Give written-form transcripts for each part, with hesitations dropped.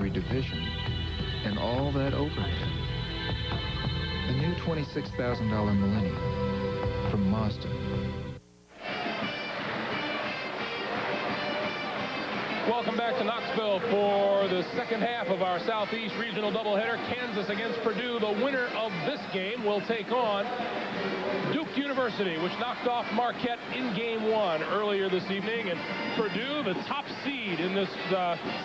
every division, and all that overhead. The new $26,000 Millennium from Mazda. Welcome back to Knoxville for the second half of our Southeast Regional doubleheader. Kansas against Purdue. The winner of this game will take on Duke University, which knocked off Marquette in Game 1 earlier this evening. And Purdue, the top seed in this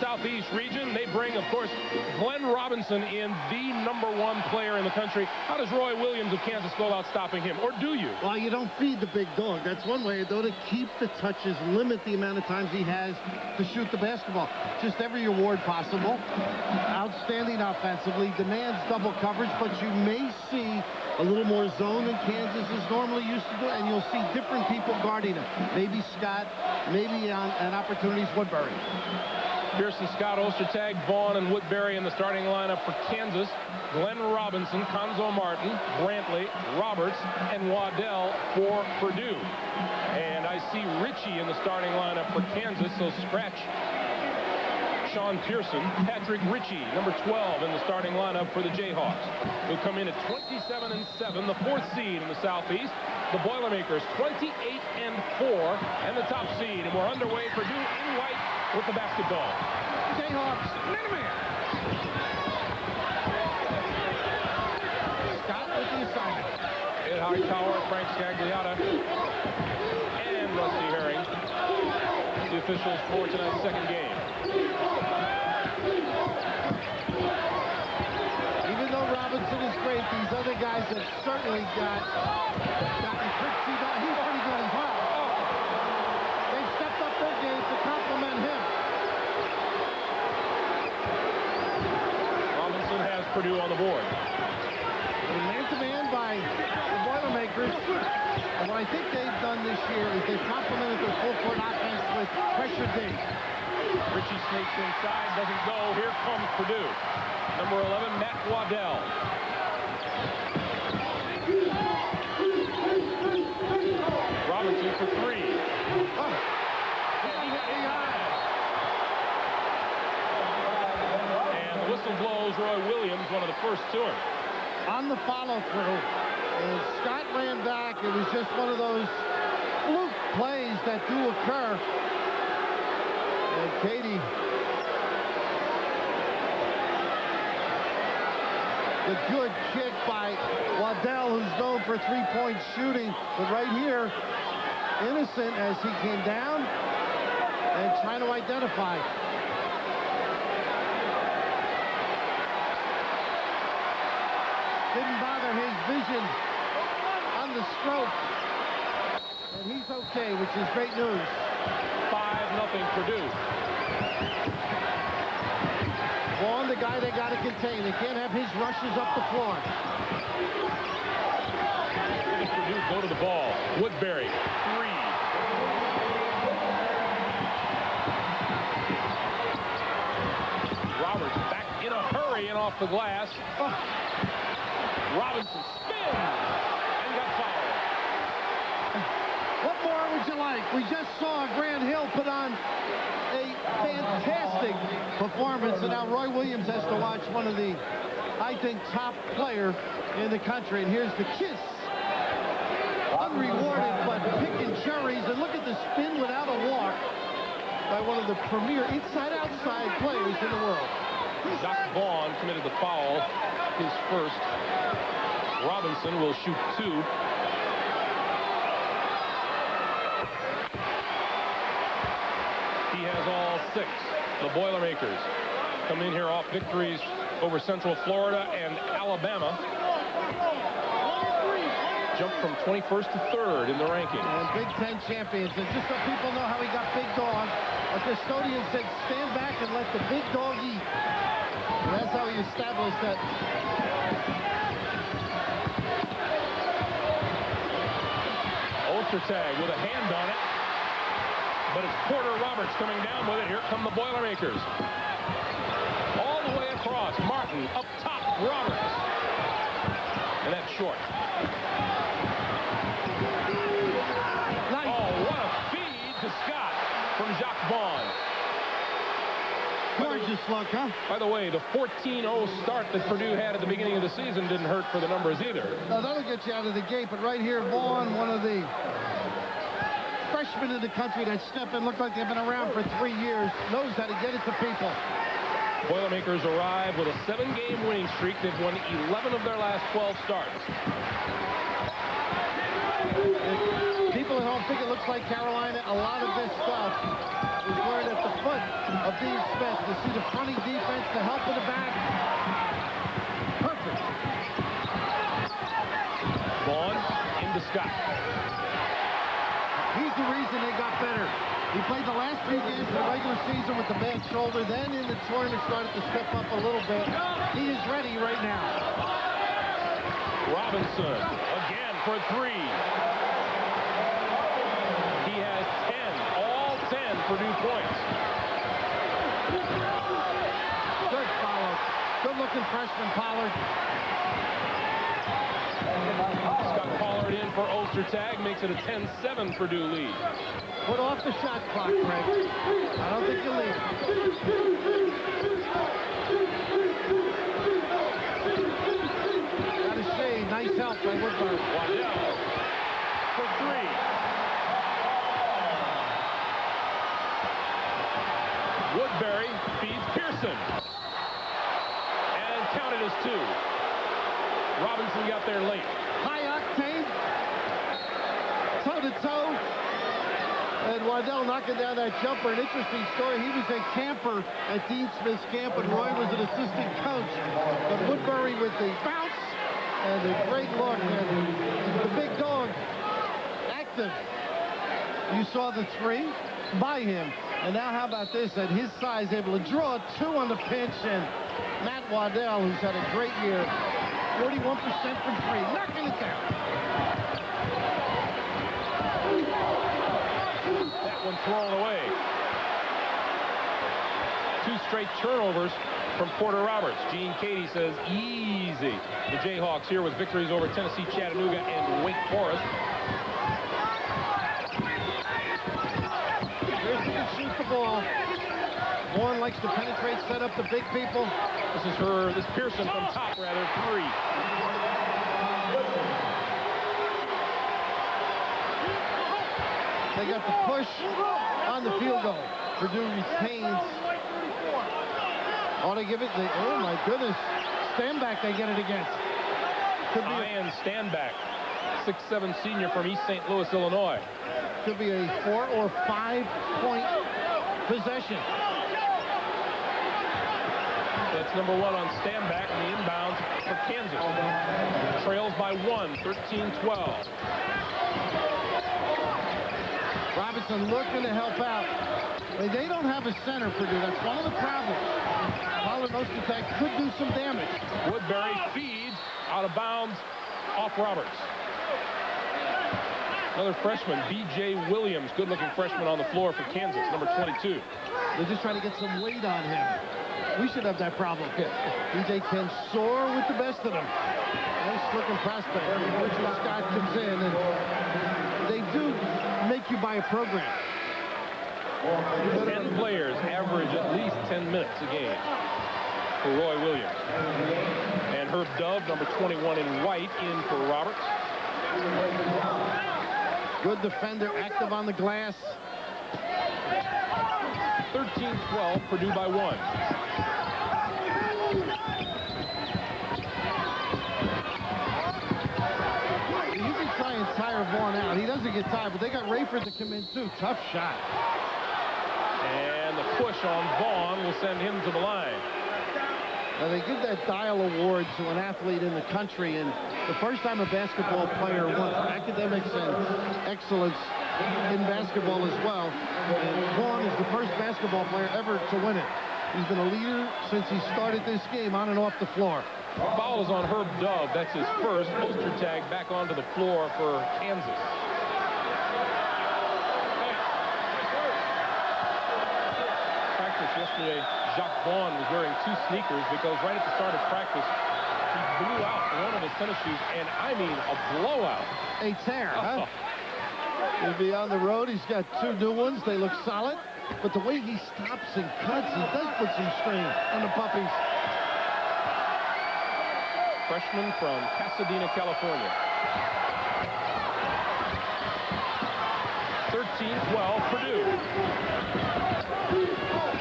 Southeast region, they bring, of course, Glenn Robinson in, the #1 player in the country. How does Roy Williams of Kansas go about stopping him, or do you? Well, you don't feed the big dog. That's one way, though, to keep the touches, limit the amount of times he has to shoot the basketball. Just every award possible. Outstanding offensively, demands double coverage, but you may see a little more zone than Kansas is normally used to do, and you'll see different people guarding him. Maybe Scott, maybe on opportunities Woodberry. Pearson, Scott, Ostertag, Vaughn, and Woodberry in the starting lineup for Kansas. Glenn Robinson, Cuonzo Martin, Brantley, Roberts, and Waddell for Purdue. And I see Ritchie in the starting lineup for Kansas, so scratch Sean Pearson. Patrick Ritchie, number 12, in the starting lineup for the Jayhawks, who come in at 27-7, the 4th seed in the Southeast. The Boilermakers 28-4, and the top seed. And we're underway. Purdue in white with the basketball. Jayhawks, Minuteman. Scott with the assignment. Ed Hightower, Frank Scagliotta, and Rusty Herring, the officials for tonight's second game. Even though Robinson is great, these other guys have certainly gotten Trixie down. He's already got his foul. They've stepped up their game to compliment him. Robinson has Purdue on the board. Man-to-man by the Boilermakers. And what I think they've done this year is they've complemented their full-court offense with pressure D. Ritchie sneaks inside, doesn't go. Here comes Purdue. Number 11, Matt Waddell. Robinson for 3. Oh. And the whistle blows. Roy Williams, one of the first to him. On the follow-through, and Scott ran back. It was just one of those fluke plays that do occur. And Katie, the good kick by Waddell, who's known for three-point shooting. But right here, innocent as he came down and trying to identify. Didn't bother his vision on the stroke. And he's okay, which is great news. 5-0 Purdue. Vaughn, the guy they got to contain. They can't have his rushes up the floor. Purdue go to the ball. Woodberry, 3. Roberts back in a hurry and off the glass. Robinson spins and got fouled. What more would you like? We just saw Grant Hill put on a fantastic performance, and now Roy Williams has to watch one of the, I think, top player in the country. And here's the kiss. Unrewarded, but picking cherries. And look at the spin without a walk by one of the premier inside-outside players in the world. Jacques Vaughn committed the foul, his first. Robinson will shoot 2. He has all 6. The Boilermakers come in here off victories over Central Florida and Alabama. Jump from 21st to 3rd in the rankings. And Big Ten champions. And just so people know how he got big dog, a custodian said, stand back and let the big dog eat. And that's how he established that. Ostertag with a hand on it. But it's Porter Roberts coming down with it. Here come the Boilermakers. All the way across. Martin up top. Roberts. And that's short. Nice. Oh, what a feed to Scott from Jacques Vaughn. Gorgeous. just luck, huh? By the way, the 14-0 start that Purdue had at the beginning of the season didn't hurt for the numbers either. No, that'll get you out of the gate, but right here, Vaughn, one of the freshmen in the country that step in, look like they've been around for 3 years, knows how to get it to people. Boilermakers arrive with a 7-game winning streak. They've won 11 of their last 12 starts. People at home think it looks like Carolina. A lot of this stuff was learned at the foot of Dean Smith. You see the fronting defense, the help in the back. Perfect. Vaughn into Scott. He's the reason they got better. He played the last 3 games of the regular season with the bad shoulder. Then in the tournament started to step up a little bit. He is ready right now. Robinson again for 3. He has 10, all 10 Purdue points. Good follow. Good-looking freshman Pollard. Scott Pollard in for Ostertag, makes it a 10-7 Purdue lead. Put off the shot clock, Craig. I don't think you'll leave. Got a shade. Nice help by Woodberry. Waddell for 3. Woodberry feeds Pearson. And counted as 2. Robinson got there late. High octane. Toe-to-toe. And Waddell knocking down that jumper. An interesting story. He was a camper at Dean Smith's camp, and Roy was an assistant coach. But Woodberry with the bounce and the great look, and the big dog active. You saw the 3 by him. And now how about this? At his size, able to draw 2 on the pinch. And Matt Waddell, who's had a great year, 41% from 3, knocking it down. That one thrown away. 2 straight turnovers from Porter Roberts. Gene Cady says easy. The Jayhawks here with victories over Tennessee, Chattanooga, and Wake Forest. Pearson can shoot the ball. Vaughn likes to penetrate, set up the big people. This Pearson from top, rather, 3. They got the push on the field goal. Purdue retains. Oh, they give it. Oh, my goodness. Stand back, they get it against. Could be Ian Standback, 6'7" senior from East St. Louis, Illinois. Could be a 4 or 5 point possession. That's number 1 on Standback in the inbounds for Kansas. Trails by 1, 13-12. Robinson looking to help out. They don't have a center, Purdue. That's one of the problems. Pollard Ostertag could do some damage. Woodberry feeds out of bounds off Roberts. Another freshman, B.J. Williams, good-looking freshman on the floor for Kansas, number 22. They're just trying to get some weight on him. We should have that problem. B.J. can soar with the best of them. Nice-looking prospect. Richard Scott comes in, and they do make you buy a program. 10 players average at least 10 minutes a game for Roy Williams. And Herb Dove, number 21 in white, in for Roberts. Good defender, active on the glass. 13-12, Purdue by 1. You can try and tire Vaughn out. He doesn't get tired, but they got Rayford to come in too. Tough shot. And the push on Vaughn will send him to the line. Now they give that Dial Award to an athlete in the country, and the first time a basketball player won for academics and excellence in basketball as well. And Vaughn is the first basketball player ever to win it. He's been a leader since he started this game on and off the floor. Foul is on Herb Dove. That's his first. Ostertag back onto the floor for Kansas. Practice yesterday, Jacques Vaughn was wearing 2 sneakers because right at the start of practice, he blew out one of his tennis shoes, and I mean a blowout. A tear, huh? He'll be on the road. He's got 2 new ones. They look solid. but the way he stops and cuts, he does put some strain on the puppies. Freshman from Pasadena, California. 13-12, Purdue.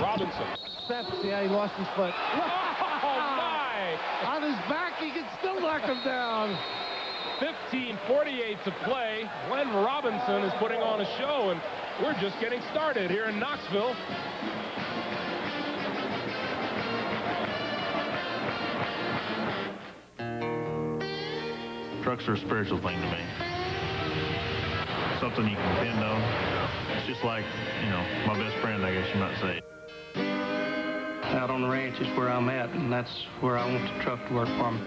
Robinson. Steps, yeah, he lost his foot. Oh, my! On his back, he can still knock him down. 15:48 to play. Glenn Robinson is putting on a show, and we're just getting started here in Knoxville. Trucks are a spiritual thing to me. Something you can depend on. It's just like, you know, my best friend, I guess you might say. Out on the ranch is where I'm at, and that's where I want the truck to work for me.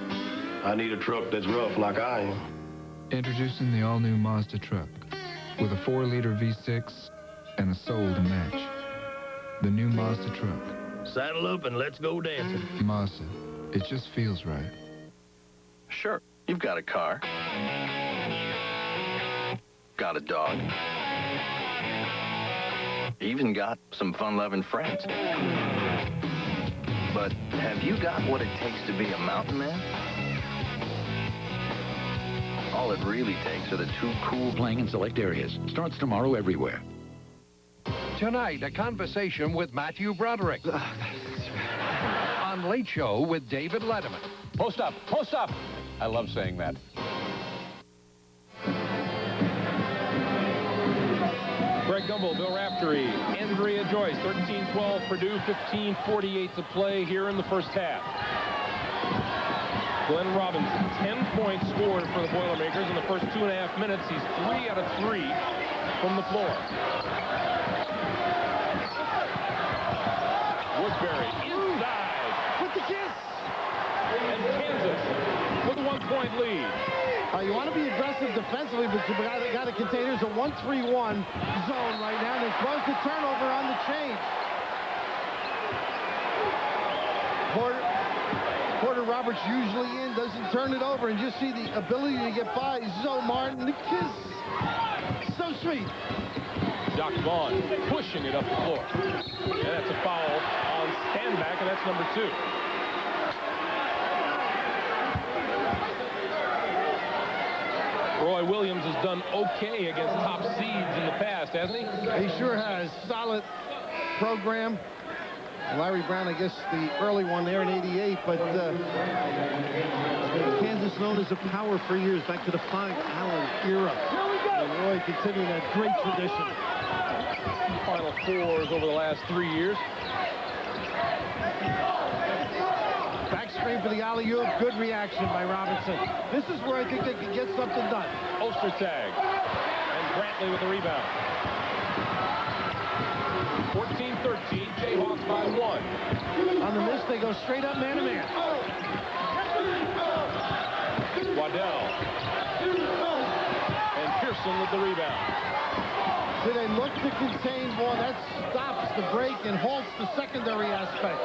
I need a truck that's rough like I am. Introducing the all-new Mazda truck with a 4-liter V6 and a soul to match. The new Mazda truck. Saddle up and let's go dancing. Mazda. It just feels right. Sure, you've got a car. Got a dog. Even got some fun-loving friends. But have you got what it takes to be a mountain man? All it really takes are the 2 cool Playing in select areas. Starts tomorrow everywhere. Tonight, a conversation with Matthew Broderick. On Late Show with David Letterman. Post up, post up. I love saying that. Greg Gumbel, Bill Raftery, Andrea Joyce, 13-12 Purdue, 15:48 to play here in the first half. Glenn Robinson, 10 points scored for the Boilermakers in the first 2.5 minutes. He's 3 out of 3 from the floor. Woodberry inside. With the kiss. And Kansas with a 1-point lead. You want to be aggressive defensively, but you got to contain. There's a 1-3-1 zone right now. They close the turnover on the change. Porter Roberts usually in, doesn't turn it over, and just see the ability to get by. Zoe Martin, the kiss. So sweet. Doc Vaughn pushing it up the floor. And that's a foul on Standback, and that's number 2. Roy Williams has done okay against top seeds in the past, hasn't he? He sure has. Solid program. Larry Brown, I guess, the early one there in '88, but Kansas known as a power for years, back to the 5-Allen era. And Roy continuing that great tradition. Final 4s over the last 3 years. Back screen for the alley-oop. Good reaction by Robinson. This is where I think they can get something done. Ostertag. And Brantley with the rebound. 14-13. Jayhawks by 1. On the miss, they go straight up man-to-man. Waddell. And Pearson with the rebound. So they look to contain more. That stops the break and halts the secondary aspect.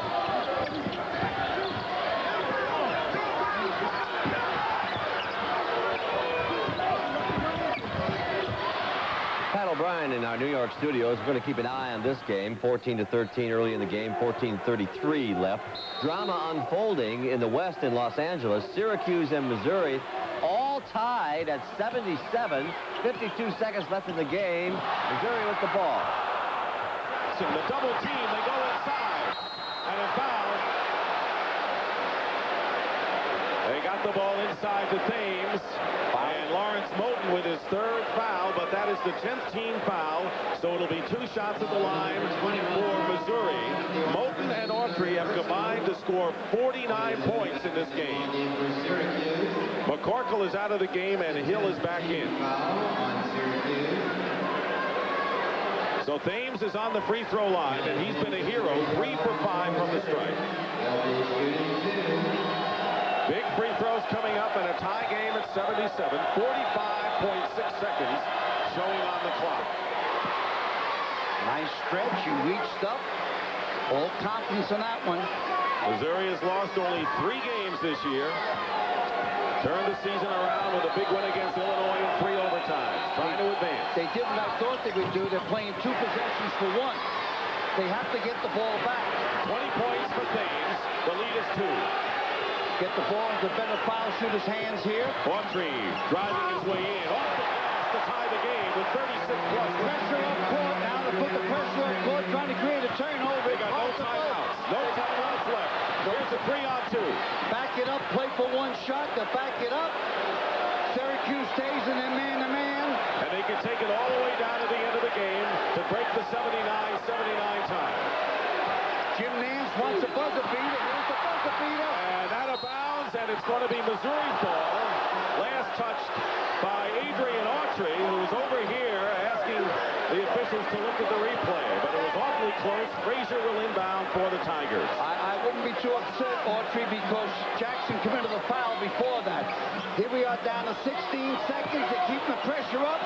Pat O'Brien in our New York studios. We're going to keep an eye on this game. 14-13 early in the game. 14:33 left. Drama unfolding in the West in Los Angeles. Syracuse and Missouri all tied at 77. 52 seconds left in the game. Missouri with the ball. So the double team, they go inside. And a foul. They got the ball inside to Thames. And Lawrence Moten with his 3rd foul, but that is the 10th team foul. So it'll be 2 shots at the line for Missouri. Moten and Autry have combined to score 49 points in this game. McCorkle is out of the game and Hill is back in. So Thames is on the free throw line, and he's been a hero, 3 for 5 from the stripe. Big free throws coming up and a tie game at 77. 45.6 seconds showing on the clock. Nice stretch. You reached up. All confidence in that one. Missouri has lost only 3 games this year. Turned the season around with a big win against Illinois in 3 overtimes. Trying to advance. They did what I thought they would do. They're playing 2 possessions for 1. They have to get the ball back. 20 points for Thames. The lead is 2. Get the ball into better foul shooters' hands here. Autry driving his way in. Off the glass to tie the game with 36 plus. Pressure up court now to put the pressure up court, trying to create a turnover. They got no timeouts. No timeouts left. Here's a 3-on-2. Back it up, play for one shot to back it up. Syracuse stays in their man-to-man. And they can take it all the way down to the end of the game to break the 79-79 tie. Jim Nance wants a buzzer beater. Here's the buzzer beater. And out of bounds, and it's going to be Missouri's ball. Last touched by Adrian Autry, who's over here asking the officials to look at the replay. But it was awfully close. Frazier will inbound for the Tigers. I wouldn't be too upset, Autry, because Jackson committed the foul before that. Here we are down to 16 seconds. They're keeping the pressure up.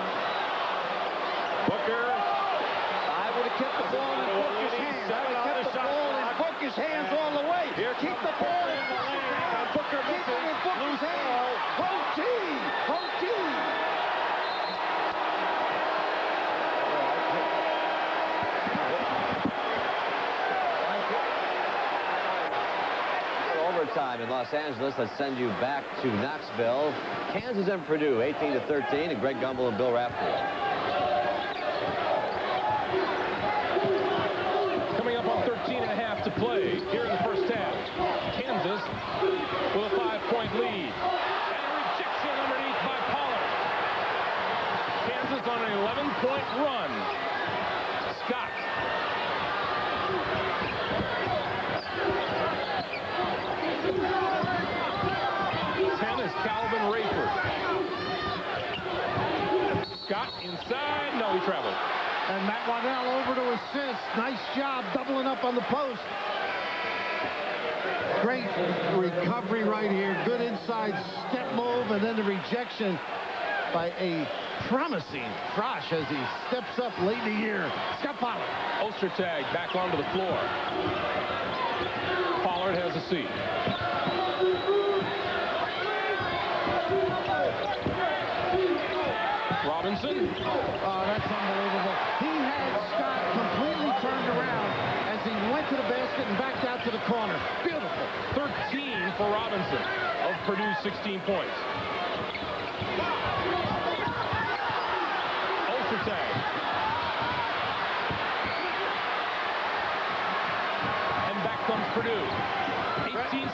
Booker. I would have kept the ball in Booker's hands. I would have kept the ball in Booker's hands all the way. Here, keep the ball in Booker's hands. Booker keep it in Booker's hands. OT! OT! Overtime in Los Angeles. Let's send you back to Knoxville. Kansas and Purdue, 18-13, and Greg Gumbel and Bill Raftery. Coming up on 13.5 to play here in the first half. Kansas with a 5-point lead. And a rejection underneath by Pollard. Kansas on an 11-point run. Scott. Calvin Rayford. Scott inside. No, he traveled. And Matt Waddell over to assist. Nice job doubling up on the post. Great recovery right here. Good inside step move, and then the rejection by a promising Frosh as he steps up late in the year. Scott Pollard. Ostertag back onto the floor. Pollard has a seat. Robinson. Oh, that's unbelievable. He had Scott completely turned around as he went to the basket and backed out to the corner. Beautiful. 13 for Robinson of Purdue's 16 points. Ostertag. And back comes Purdue. 18-16,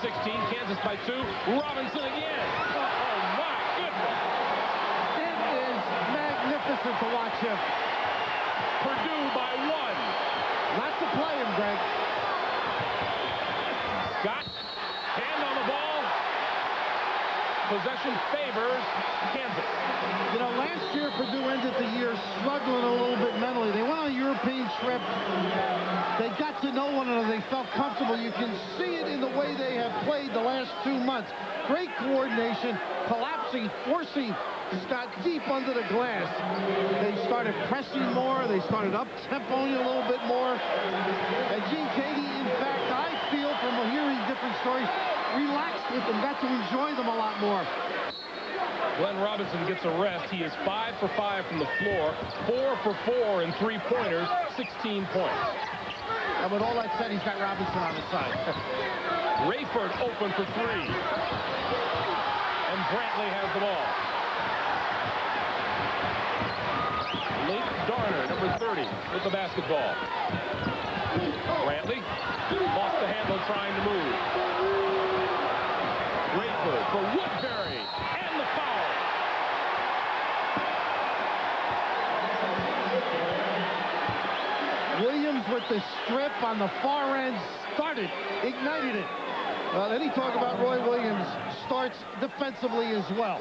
Kansas by 2. Robinson again. Oh, my goodness. Magnificent to watch him. Purdue by 1. Lots of play him, Greg. Scott, hand on the ball. Possession favors Kansas. You know, last year Purdue ended the year struggling a little bit mentally. They went on a European trip. They got to know one another. They felt comfortable. You can see it in the way they have played the last 2 months. Great coordination, collapsing, forcing Scott deep under the glass. They started pressing more. They started up-tempoing a little bit more. And Gene Katie, in fact, I feel from hearing different stories, relaxed with them, got to enjoy them a lot more. Glenn Robinson gets a rest. He is 5 for 5 from the floor, 4 for 4 in three-pointers, 16 points. And with all that said, he's got Robinson on his side. Rayford open for 3. And Brantley has the ball. Lake Darner, number 30, with the basketball. Brantley lost the handle trying to move. Rayford for Woodberry, and the foul. Williams with the strip on the far end, ignited it. Then he talked about Roy Williams starts defensively as well.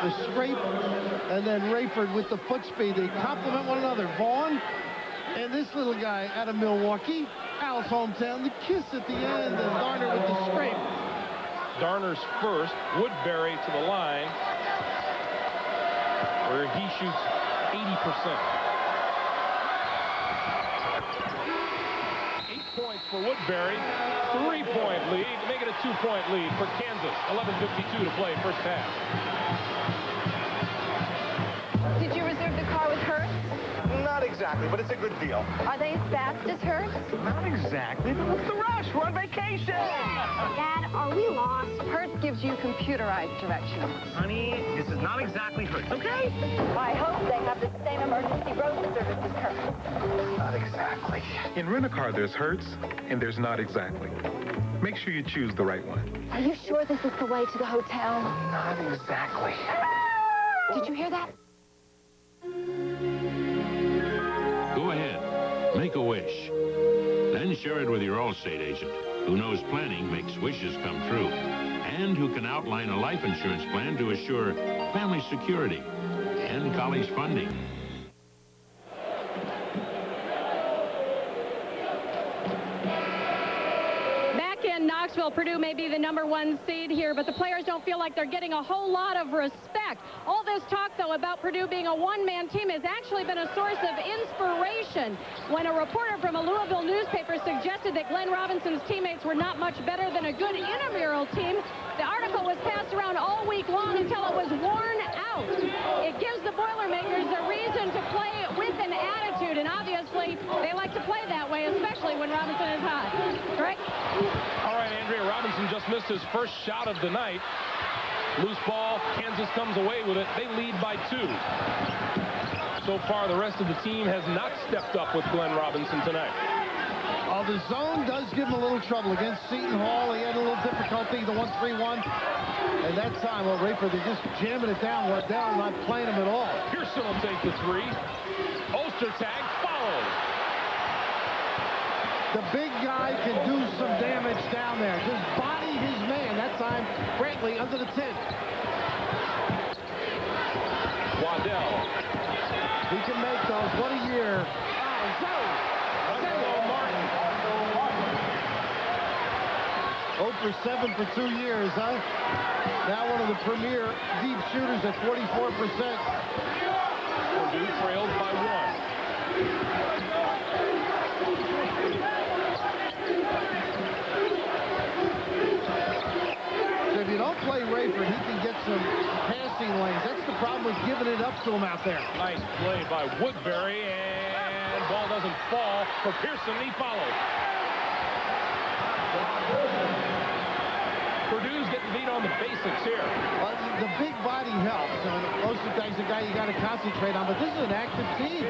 The scrape, and then Rayford with the foot speed. They complement one another. Vaughn and this little guy out of Milwaukee, Al's hometown, the kiss at the end, and Darner with the scrape. Darner's first, Woodberry to the line, where he shoots 80%. 8 points for Woodberry, 3-point lead, make it a 2-point lead for Kansas. 11:52 to play, first half. Did you reserve the car with her? Not exactly, but it's a good deal. Are they as fast as hers? Not exactly, but what's the rush? We're on vacation. Dad, are we lost? Hertz gives you computerized directions. Honey, this is not exactly Hertz, okay? I hope they have the same emergency road service as Hertz. Not exactly. In Rent-A-Car, there's Hertz, and there's not exactly. Make sure you choose the right one. Are you sure this is the way to the hotel? Not exactly. Did you hear that? Go ahead. Make a wish. Then share it with your Allstate agent, who knows planning makes wishes come true, and who can outline a life insurance plan to assure family security and college funding. Knoxville, Purdue may be the #1 seed here, but the players don't feel like they're getting a whole lot of respect. All this talk, though, about Purdue being a one-man team has actually been a source of inspiration. When a reporter from a Louisville newspaper suggested that Glenn Robinson's teammates were not much better than a good intramural team, the article was passed around all week long until it was worn out. It gives the Boilermakers a reason to play with an attitude, and obviously they like to play that way, especially when Robinson is hot. Correct? All right, Andrea Robinson just missed his first shot of the night. Loose ball, Kansas comes away with it. They lead by 2. So far, the rest of the team has not stepped up with Glenn Robinson tonight. The zone does give him a little trouble. Against Seton Hall, he had a little difficulty, the 1-3-1. And that time, well, Rafer, they're just jamming it down. Waddell not playing him at all. Pearson will take the 3. Ostertag follows. The big guy can do some damage down there. Just body his man. That time, Brantley under the 10. Waddell. He can make those. What a year. Martin. 0 for 7 for 2 years, huh? Now one of the premier deep shooters at 44%. Purdue trailed by 1. So if you don't play Rayford, he can get some passing lanes. That's the problem with giving it up to him out there. Nice play by Woodberry, and ball doesn't fall for Pearson. He follows. Purdue's getting beat on the basics here. Well, the big body helps. Ostertag's a guy you got to concentrate on, but this is an active team.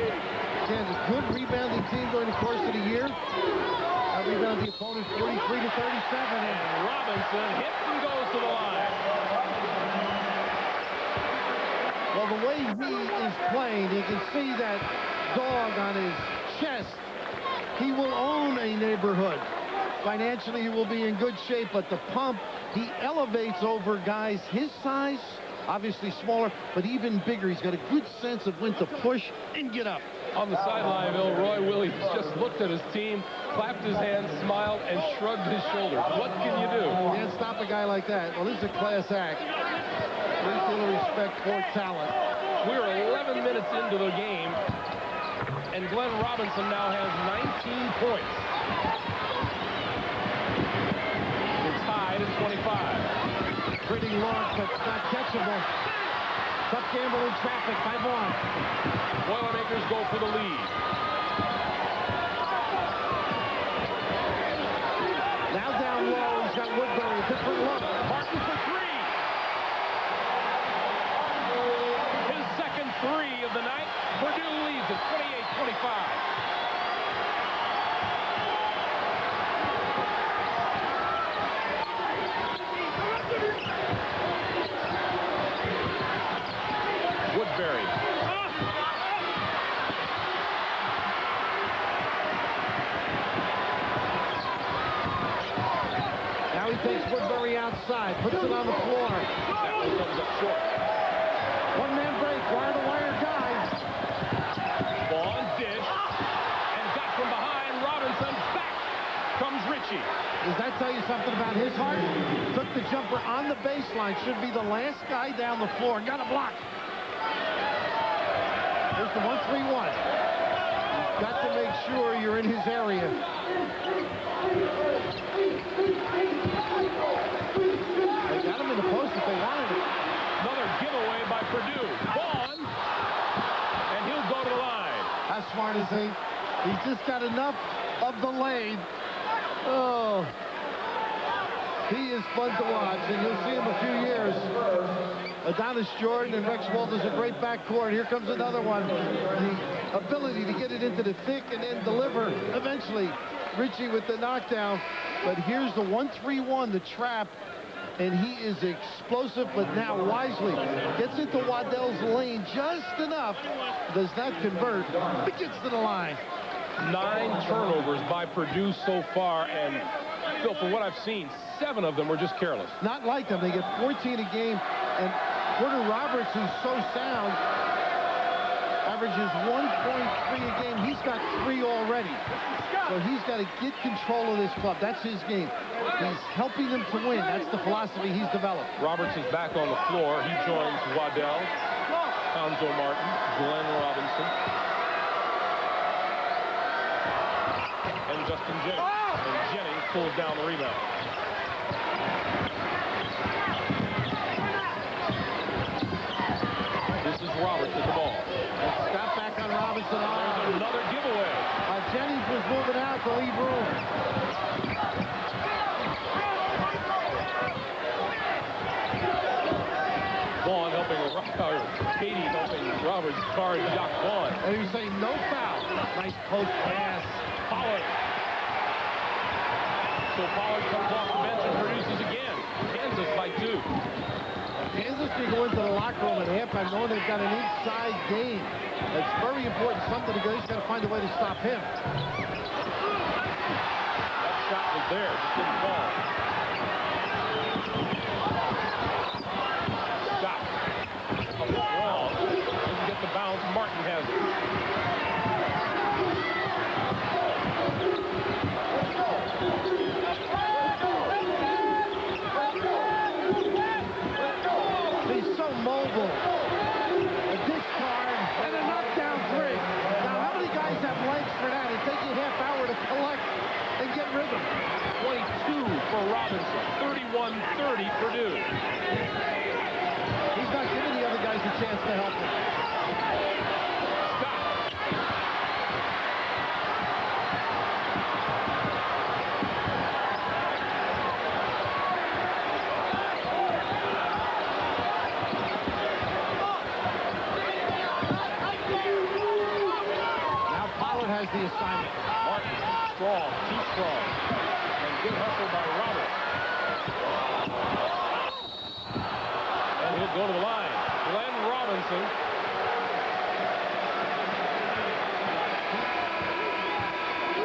Kansas, good rebounding team during the course of the year. Rebound the opponent 43 to 37. And Robinson hits and goes to the line. Well, the way he is playing, you can see that dog on his chest. He will own a neighborhood. Financially, he will be in good shape, but the pump, he elevates over guys his size, obviously smaller, but even bigger. He's got a good sense of when to push and get up. On the sideline, Roy Williams just looked at his team, clapped his hands, smiled, and shrugged his shoulders. What can you do? You can't stop a guy like that. Well, this is a class act. Great deal of respect for talent. We're 11 minutes into the game, and Glenn Robinson now has 19 points. It's tied at 25. Pretty long, but not catchable. Tough gamble in traffic by Vaughn. Boilermakers go for the lead. Now down low, he's got Woodberry, a different look. Martin for 3. His second 3 of the night. Purdue leads at 28-25. Woodberry. Now he takes Woodberry outside, puts it on the floor. That one comes up short. One-man break, wire-to-wire guy. Vaughn dish, and got from behind Robinson. Back comes Ritchie. Does that tell you something about his heart? Took the jumper on the baseline, should be the last guy down the floor. Got a block. There's the 1-3-1. Got to make sure you're in his area. They got him in the post if they wanted it. Another giveaway by Purdue. Vaughn, and he'll go to the line. How smart is moving. He's just got enough of the lane. Oh, he is fun to watch, and you'll see him a few years. Adonis Jordan and Rex Walters, a great backcourt. Here comes another one. The ability to get it into the thick and then deliver. Eventually, Richie with the knockdown. But here's the 1-3-1, the trap. And he is explosive, but now wisely gets into Waddell's lane just enough. Does not convert, but gets to the line. 9 turnovers by Purdue so far, and Phil, from what I've seen, 7 of them were just careless. Not like them. They get 14 a game, and Porter Roberts, who's so sound, averages 1.3 a game. He's got 3 already. So he's got to get control of this club. That's his game. He's helping them to win. That's the philosophy he's developed. Roberts is back on the floor. He joins Waddell, Cuonzo Martin, Glenn Robinson, and Justin Jennings. And Jennings pulls down the rebound. This is Roberts at the ball. And Scott back on Robinson. There's another giveaway. Jennings was moving out to leave room. Vaughn helping, Katie helping Roberts guard Jock Vaughn. And he was saying no foul. Nice post pass. Pollard. So Pollard comes off the bench and produces again. Kansas by 2. Kansas can go into the locker room at halftime knowing they've got an inside game. That's very important. Something to go. He's got to find a way to stop him. That shot was there. Just didn't fall. Scott. Up wrong. Doesn't get the bounce. Martin has it. He's so mobile. A discard and a knockdown 3. Now, how many guys have legs for that? It takes you a half hour to collect and get rhythm. 22 for Robinson. 31-30 Purdue. He's not giving the other guys a chance to help him. Has the assignment. Martin, strong, too strong. And good hustle by Roberts. And he'll go to the line. Glenn Robinson.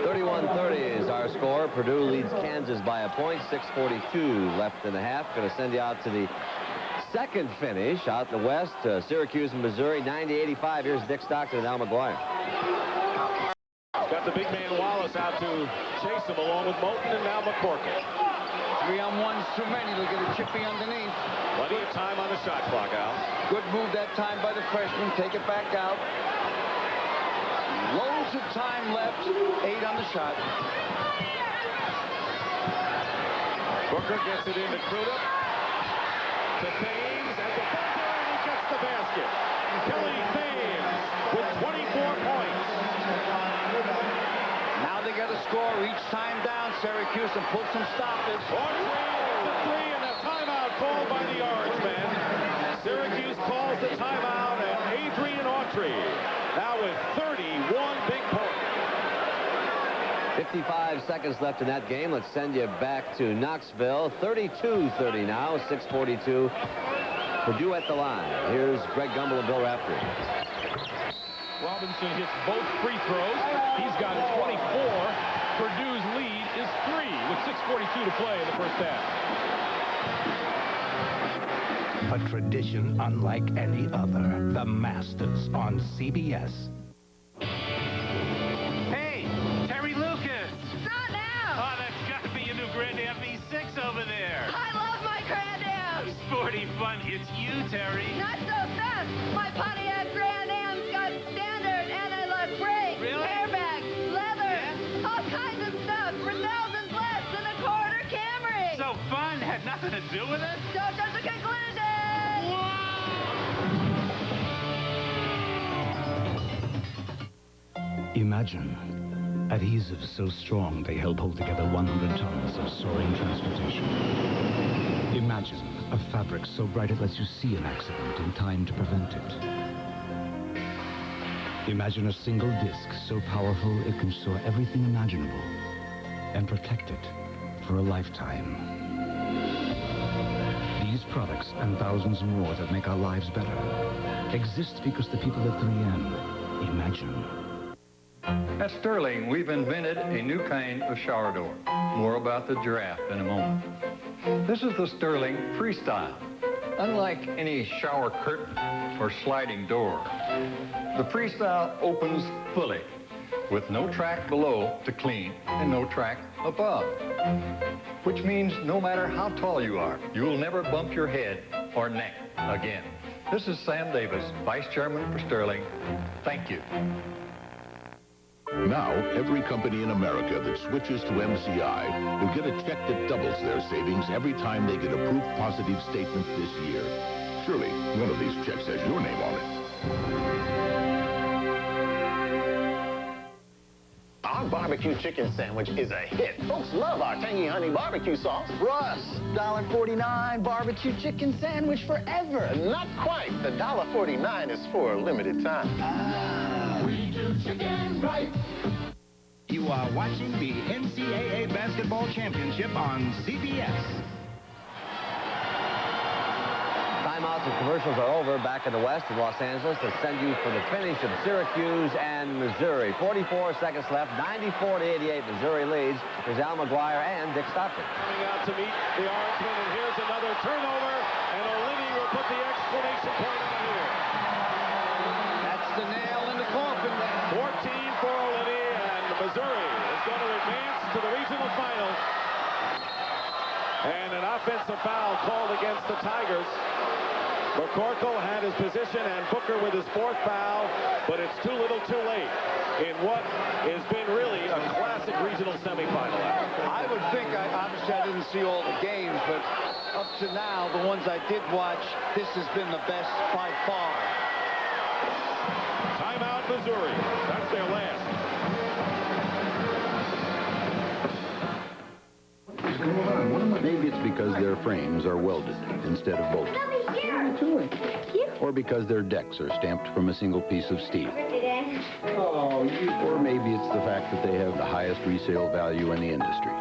(31-30) is our score. Purdue leads Kansas by a point. 6:42 left in the half. Going to send you out to the second finish out in the West. Syracuse and Missouri, 90-85. Here's Dick Stockton and Al McGuire. Got the big man Wallace out to chase him along with Moulton and now McCorkle. 3-on-1's too many. Look at it chipping underneath. Plenty of time on the shot clock, Al. Good move that time by the freshman. Take it back out. Loads of time left. 8 on the shot. Booker gets it into Crudup. To Thames at the buzzer, and he gets the basket. Kelly Thames with 24 points. Now they got to score each time down, Syracuse, and pull some stoppage. Autry the 3 and a timeout called by the Orange men. Syracuse calls the timeout, and Adrian Autry now with 31 big points. 55 seconds left in that game. Let's send you back to Knoxville. 32-30 now, 6:42. Purdue at the line. Here's Greg Gumbel and Bill Raftery. Robinson hits both free throws. He's got a 24. Purdue's lead is 3 with 6:42 to play in the first half. A tradition unlike any other. The Masters on CBS. Hey, Terry Lucas. Not now. Oh, that's got to be your new Grand Am V6 over there. I love my Grand Am. Sporty fun. It's you, Terry. Not so fast. My Pontiac Grand Am's got standard anti-lock brakes, Really? airbags, leather, all kinds of stuff for thousands less than a quarter Camry. So fun. Had nothing to do with it? Don't jump the conclusion. Imagine adhesives so strong they help hold together 100 tons of soaring transportation. Imagine a fabric so bright it lets you see an accident in time to prevent it. Imagine a single disc so powerful it can store everything imaginable and protect it for a lifetime. These products and thousands more that make our lives better exist because the people at 3M imagine. At Sterling, we've invented a new kind of shower door. More about the giraffe in a moment. This is the Sterling Freestyle. Unlike any shower curtain or sliding door, the Freestyle opens fully with no track below to clean and no track above, which means no matter how tall you are, you'll never bump your head or neck again. This is Sam Davis, Vice Chairman for Sterling. Thank you. Now, every company in America that switches to MCI will get a check that doubles their savings every time they get a proof positive statement this year. Surely, one of these checks has your name on it. Our barbecue chicken sandwich is a hit. Folks love our tangy honey barbecue sauce. Russ, $1.49 barbecue chicken sandwich forever. Not quite. The $1.49 is for a limited time. We do chicken right. You are watching the NCAA Basketball Championship on CBS. Timeouts and commercials are over. Back in the West in Los Angeles to send you for the finish of Syracuse and Missouri. 44 seconds left, 94-88. Missouri leads. Here's Al McGuire and Dick Stockton. Coming out to meet the Orangemen, and here's another turnover, and O'Linney will put the exclamation point on here. That's the nail in the coffin there. 14 for O'Linney, and Missouri is going to advance to the regional final. And an offensive foul called against the Tigers. McCorkle had his position, and Booker with his fourth foul, but it's too little too late in what has been really a classic regional semifinal. I would think, obviously I didn't see all the games, but up to now, the ones I did watch, this has been the best by far. Timeout, Missouri. That's their last. Maybe it's because their frames are welded instead of bolted. Or because their decks are stamped from a single piece of steel. Or maybe it's the fact that they have the highest resale value in the industry.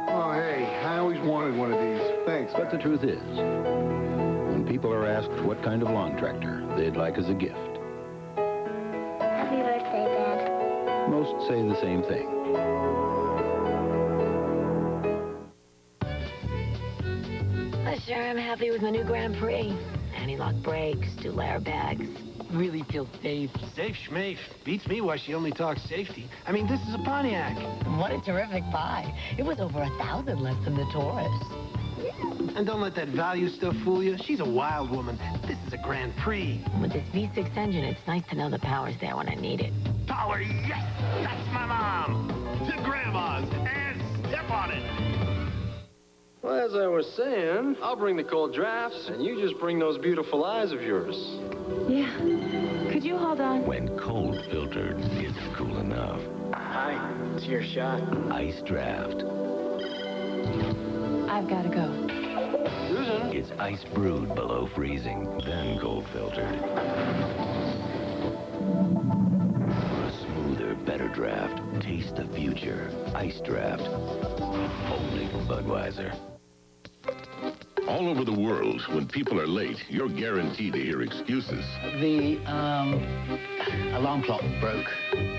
Oh, hey, I always wanted one of these. Thanks. But the truth is, when people are asked what kind of lawn tractor they'd like as a gift, Happy birthday, Dad. most say the same thing. I sure am happy with my new Grand Prix. Anti-lock brakes, dual airbags. Really feel safe. Safe schmafe. Beats me why she only talks safety. I mean, this is a Pontiac. What a terrific buy. It was over 1,000 less than the Taurus. And don't let that value stuff fool you. She's a wild woman. This is a Grand Prix. With this V6 engine, it's nice to know the power's there when I need it. Power, yes! That's my mom! To Grandma's, and step on it! Well, as I was saying, I'll bring the cold drafts, and you just bring those beautiful eyes of yours. Yeah. Could you hold on? When cold filtered is cool enough. Hi, it's your shot. Ice draft. I've got to go. Susan? It's ice brewed below freezing, then cold filtered. For a smoother, better draft, taste the future. Ice draft. Only from Budweiser. All over the world, when people are late, you're guaranteed to hear excuses. The alarm clock broke.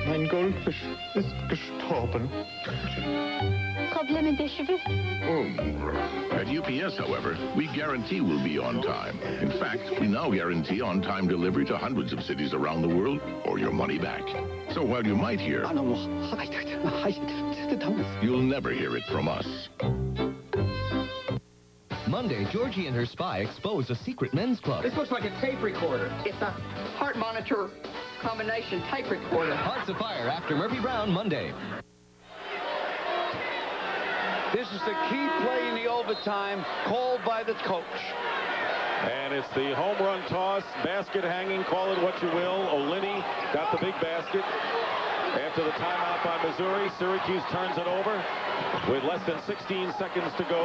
Mein Goldfisch ist gestorben. Probleme de cheveux. At UPS, however, we guarantee we'll be on time. In fact, we now guarantee on-time delivery to hundreds of cities around the world, or your money back. So while you might hear, you'll never hear it from us. Monday, Georgie and her spy expose a secret men's club. This looks like a tape recorder. It's a heart monitor combination tape recorder. Hearts Afire after Murphy Brown Monday. This is the key play in the overtime called by the coach. And it's the home run toss, basket hanging, call it what you will. O'Linney got the big basket. After the timeout by Missouri, Syracuse turns it over with less than 16 seconds to go.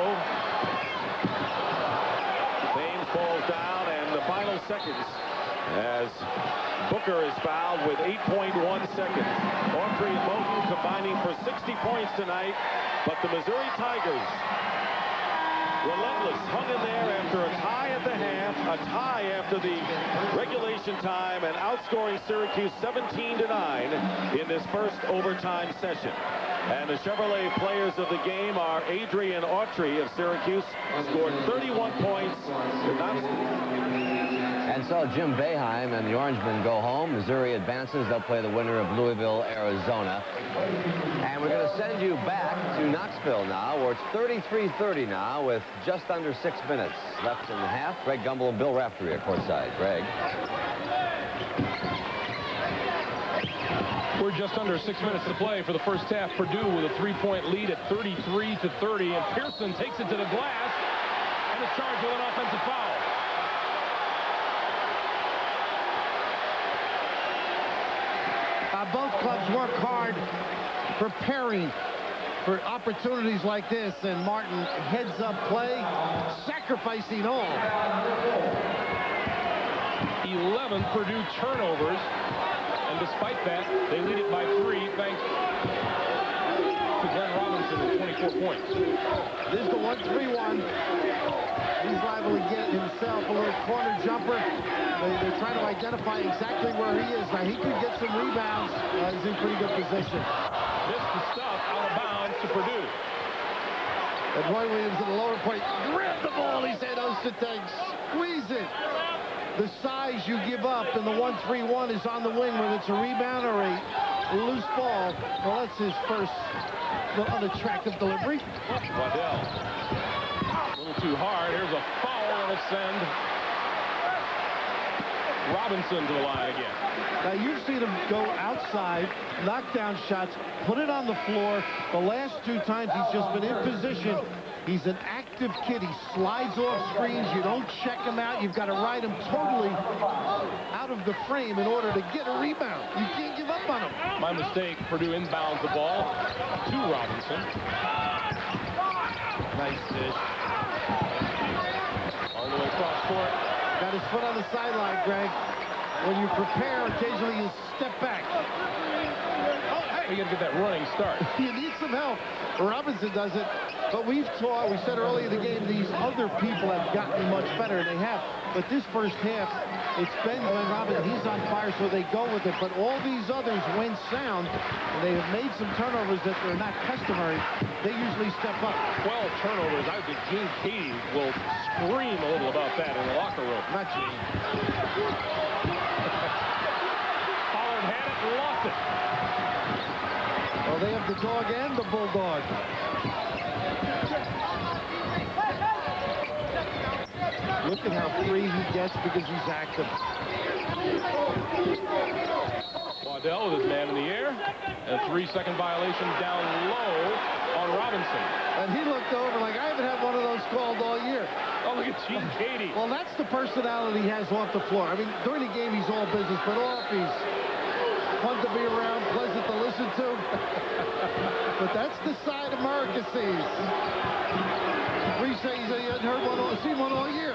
Thames falls down, and the final seconds as Booker is fouled with 8.1 seconds. Autry and Moten combining for 60 points tonight, but the Missouri Tigers, relentless, hung in there after a tie at the half, a tie after the regulation time, and outscoring Syracuse 17-9 in this first overtime session. And the Chevrolet players of the game are Adrian Autry of Syracuse, scored 31 points. And so Jim Boeheim and the Orangemen go home. Missouri advances. They'll play the winner of Louisville, Arizona. And we're going to send you back to Knoxville now, where it's 33-30 now with just under 6 minutes left in the half. Greg Gumbel and Bill Raftery are courtside. Greg. We're just under 6 minutes to play for the first half. Purdue with a 3-point lead at 33-30, and Pearson takes it to the glass and is charged with an offensive foul. Both clubs work hard preparing for opportunities like this, and Martin heads up play, sacrificing all. 11 Purdue turnovers, and despite that, they lead it by 3 thanks to Glenn Robinson with 24 points. This is the 1-3-1. He's liable to get himself a little corner jumper. They're trying to identify exactly where he is. Now, he could get some rebounds. He's in pretty good position. Missed the stuff out of bounds to Purdue. And Roy Williams at the lower point. Grab the ball, he said. Ostertag, squeeze it. The size you give up in the 1-3-1 is on the wing, whether it's a rebound or a loose ball. Well, that's his first unattractive delivery. Waddell. A little too hard. Here's a foul, and it'll send Robinson to the line again. Now, you've seen him go outside, knock down shots, put it on the floor. The last 2 times he's just been in position. He's an active kid. He slides off screens. You don't check him out. You've got to ride him totally out of the frame in order to get a rebound. You can't give up on him. My mistake. Purdue inbounds the ball to Robinson. Nice dish. All the way across court. Got his foot on the sideline, Greg. When you prepare, occasionally you step back. You got to get that running start. You need some help. Robinson does it. But we said earlier in the game, these other people have gotten much better, and they have. But this first half, it's been Glenn Robinson. He's on fire, so they go with it. But all these others went sound, and they have made some turnovers that are not customary. They usually step up. 12 turnovers. I think Gene Katie will scream a little about that in the locker room. Not Gene. Pollard had it, lost it. Well, they have the dog and the bulldog. Look at how free he gets because he's active. Waddell with his man in the air. And a 3-second violation down low on Robinson. And he looked over like, I haven't had one of those called all year. Oh, look at Gene Katie. Well, that's the personality he has off the floor. I mean, during the game, he's all business, but off, he's fun to be around, pleasant to listen to. But that's the side America sees. We say he hadn't seen one all year.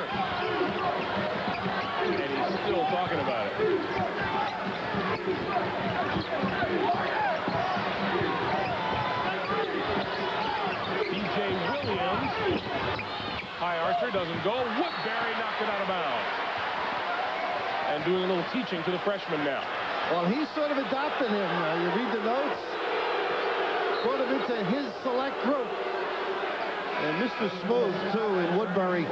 And he's still talking about it. DJ Williams. High archer doesn't go. Woodberry knocked it out of bounds. And doing a little teaching to the freshman now. Well, he sort of adopted him. You read the notes. Brought him into his select group. And Mr. Smooth, too, in Woodberry,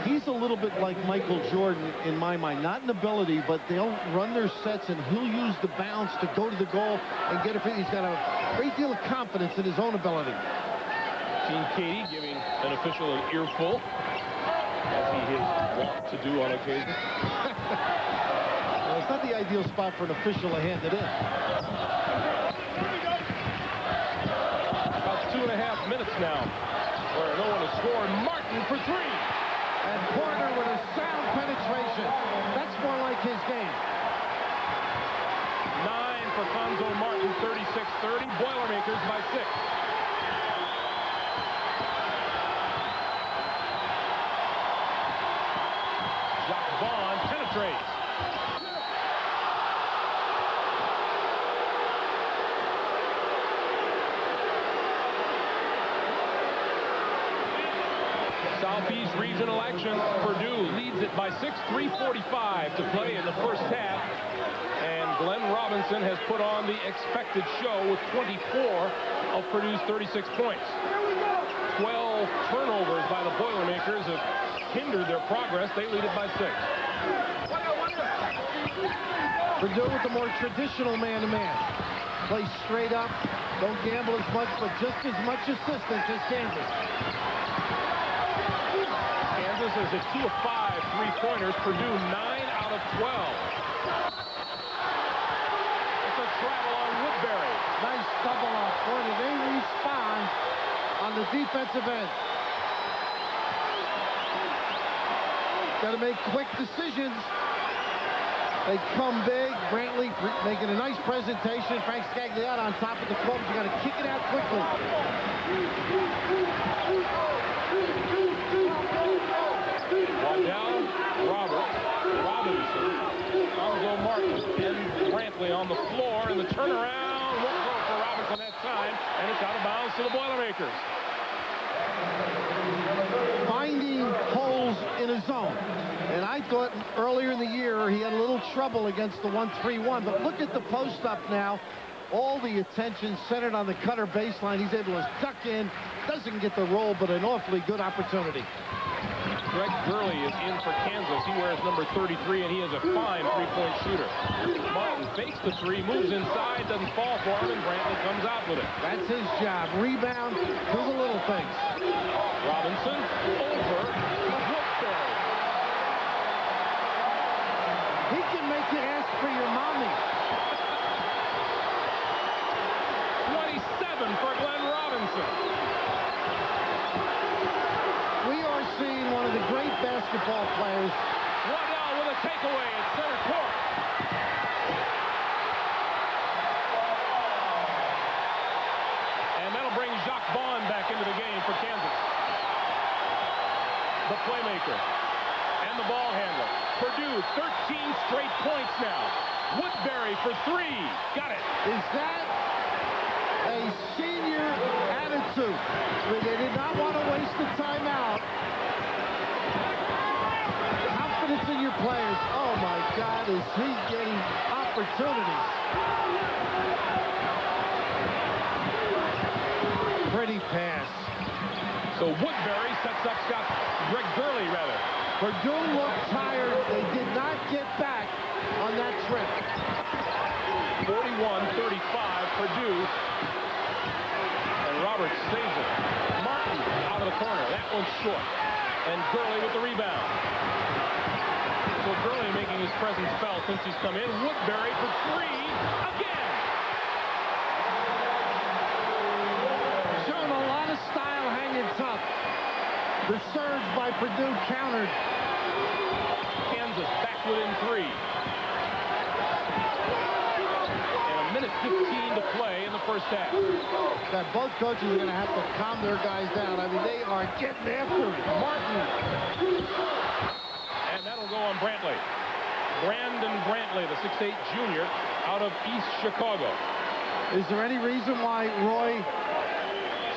he's a little bit like Michael Jordan in my mind. Not in ability, but they'll run their sets, and he'll use the bounce to go to the goal and get it. He's got a great deal of confidence in his own ability. Gene Katie giving an official an earful, as he is wont to do on occasion. Well, it's not the ideal spot for an official to hand it in. About 2.5 minutes now, where no one has scored. Martin for 3. And Porter with a sound penetration. That's more like his game. 9 for Cuonzo Martin, penetrates. Southeast Regional action. Purdue leads it by 6, 3:45 to play in the first half. And Glenn Robinson has put on the expected show with 24 of Purdue's 36 points. 12 turnovers by the Boilermakers have hindered their progress. They lead it by 6. Purdue with the more traditional man-to-man. Play straight up. Don't gamble as much, but just as much assistance as Kansas. Kansas is at 2 of 5 3-pointers. Purdue 9 out of 12. It's a travel on Woodberry. Nice double off point, and they respond on the defensive end. Got to make quick decisions. They come big. Brantley making a nice presentation. Frank Scagliato on top of the club. You got to kick it out quickly. Waddell, Roberts, Robinson, Cuonzo, Martin, and Brantley on the floor, and the turnaround won't go for Robinson that time, and it's out of bounds to the Boilermakers. Finding holes in a zone. And I thought earlier in the year he had a little trouble against the 1-3-1, but look at the post up now. All the attention centered on the cutter baseline. He's able to duck in, doesn't get the roll, but an awfully good opportunity. Greg Gurley is in for Kansas. He wears number 33, and he is a fine three-point shooter. Martin fakes the three, moves inside, doesn't fall for him, and Brantley comes out with it. That's his job. Rebound, do the little things. Robinson over Woodberry. He can make you ask for your mommy. 27 for Glenn Robinson. We are seeing one of the great basketball players. Waddell with a takeaway at center court. And that'll bring Jacques Vaughn back into the game for Kansas. The playmaker and the ball handler. Purdue 13 straight points now. Woodberry for 3. Got it. Is that a senior attitude? They did not want to waste the timeout. Confidence in your players. Oh my God, is he getting opportunities? Pretty pass. So Woodberry sets up Scott, Greg Gurley rather. Purdue looked tired. They did not get back on that trip. 41-35 Purdue. And Roberts saves it. Martin out of the corner. That one's short. And Gurley with the rebound. So Gurley making his presence felt since he's come in. Woodberry for 3 again. Showing a lot of style hanging tough. The surge by Purdue countered. Kansas back within 3. And a minute 15 to play in the first half. That both coaches are going to have to calm their guys down. I mean, they are getting after it. Martin. And that'll go on Brantley. Brandon Brantley, the 6'8 junior out of East Chicago. Is there any reason why Roy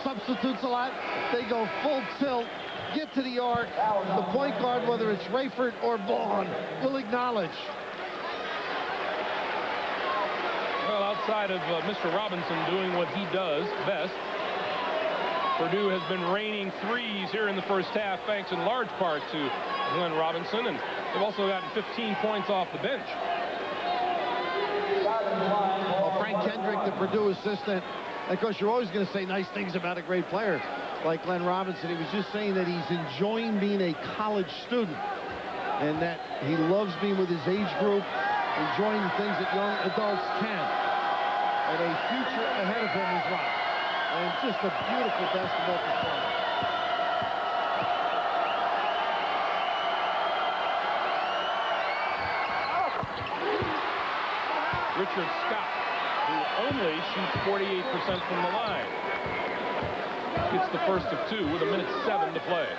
substitutes a lot? They go full tilt, get to the arc. The point guard, whether it's Rayford or Vaughn, will acknowledge. Well, outside of Mr. Robinson doing what he does best, Purdue has been raining threes here in the first half, thanks in large part to Glenn Robinson, and they've also gotten 15 points off the bench. Well, Frank Kendrick, the Purdue assistant, of course, you're always going to say nice things about a great player like Glenn Robinson. He was just saying that he's enjoying being a college student and that he loves being with his age group, enjoying the things that young adults can. And a future ahead of him is right. And just a beautiful basketball performance. Richard Scott, who only shoots 48% from the line, gets the first of 2 with 1:07 to play.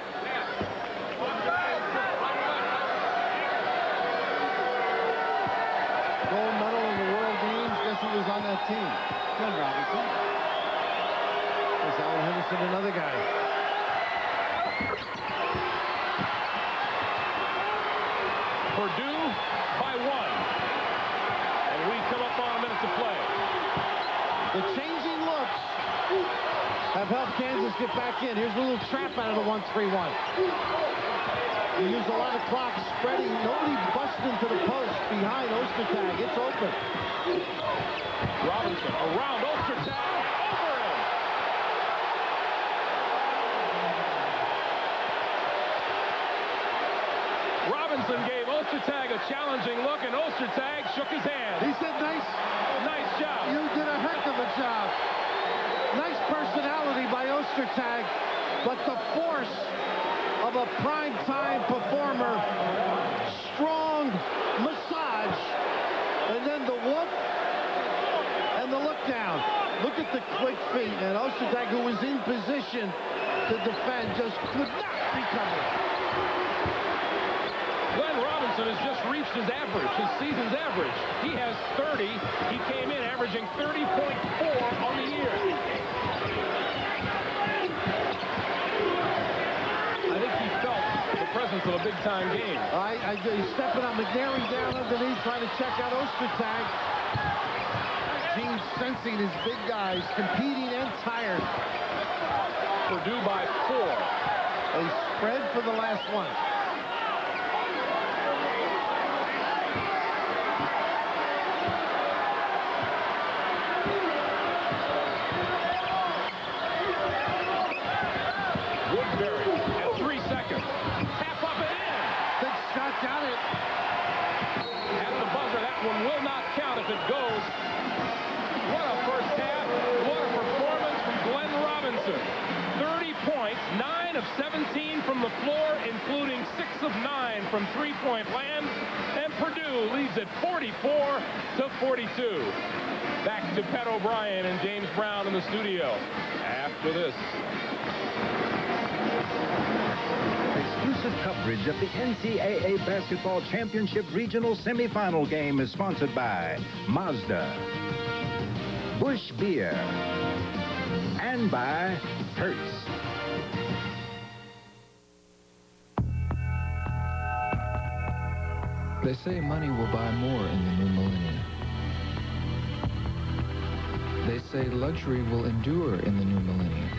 Gold medal in the World Games. Guess who was on that team? Glenn Robinson. There's Alan Henderson, another guy. Purdue by 1. And we come up on a minute to play. The changing looks have helped Kansas get back in. Here's a little trap out of the 1-3-1. You use a lot of clock spreading. Nobody busts into the post behind Ostertag. It's open. Robinson around Ostertag. Over him. Robinson gave Ostertag a challenging look, and Ostertag shook his hand. He said, nice job. You did a heck of a job. Nice personality by Ostertag, but the force of a primetime performer, strong massage, and then the whoop and the look down. Look at the quick feet, and Ostertag, who was in position to defend, just could not recover. Glenn Robinson has just reached his average, his season's average. He has 30. He came in averaging 30.4 on the year. I think he felt the presence of a big-time game. He's stepping on McNary down underneath, trying to check out Ostertag. Team sensing his big guys, competing and tired. Purdue by 4. They spread for the last one. Woodberry at 3 seconds. Half up and in. Big shot, got it. At the buzzer, that one will not count if it goes. What a first half. What a performance from Glenn Robinson. 30 points, 9 of 17 from the floor, including 6 of 9 from three-point land. And Purdue leads at 44-42. Back to Pat O'Brien and James Brown in the studio after this. Exclusive coverage of the NCAA Basketball Championship Regional Semifinal game is sponsored by Mazda, Busch Beer, and by Hertz. They say money will buy more in the new millennium. They say luxury will endure in the new millennium.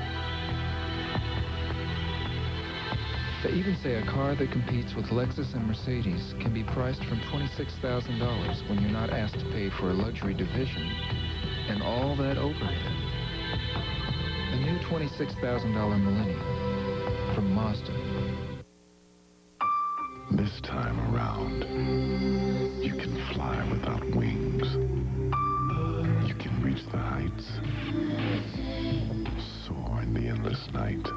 They even say a car that competes with Lexus and Mercedes can be priced from $26,000 when you're not asked to pay for a luxury division and all that overhead. The new $26,000 Millennium from Mazda. This time around, you can fly without wings. You can reach the heights, soar in the endless night.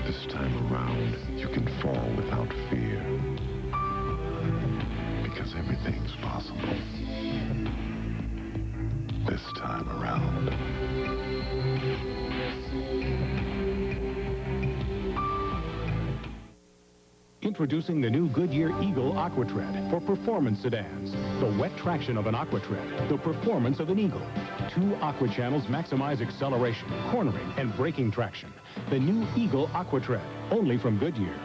This time around, you can fall without fear. Because everything's possible. This time around. Introducing the new Goodyear Eagle AquaTread for performance sedans. The wet traction of an AquaTread, the performance of an Eagle. 2 Aqua channels maximize acceleration, cornering, and braking traction. The new Eagle AquaTread, only from Goodyear.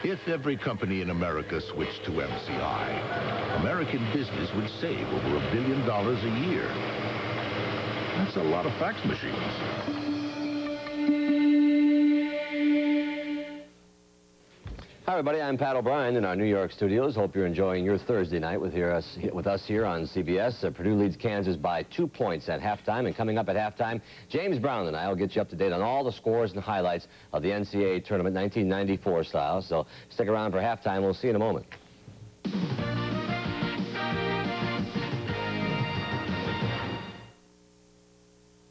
If every company in America switched to MCI, American business would save over $1 billion a year. That's a lot of fax machines. Hi, everybody. I'm Pat O'Brien in our New York studios. Hope you're enjoying your Thursday night with us here on CBS. Purdue leads Kansas by 2 points at halftime. And coming up at halftime, James Brown and I will get you up to date on all the scores and highlights of the NCAA tournament 1994 style. So stick around for halftime. We'll see you in a moment.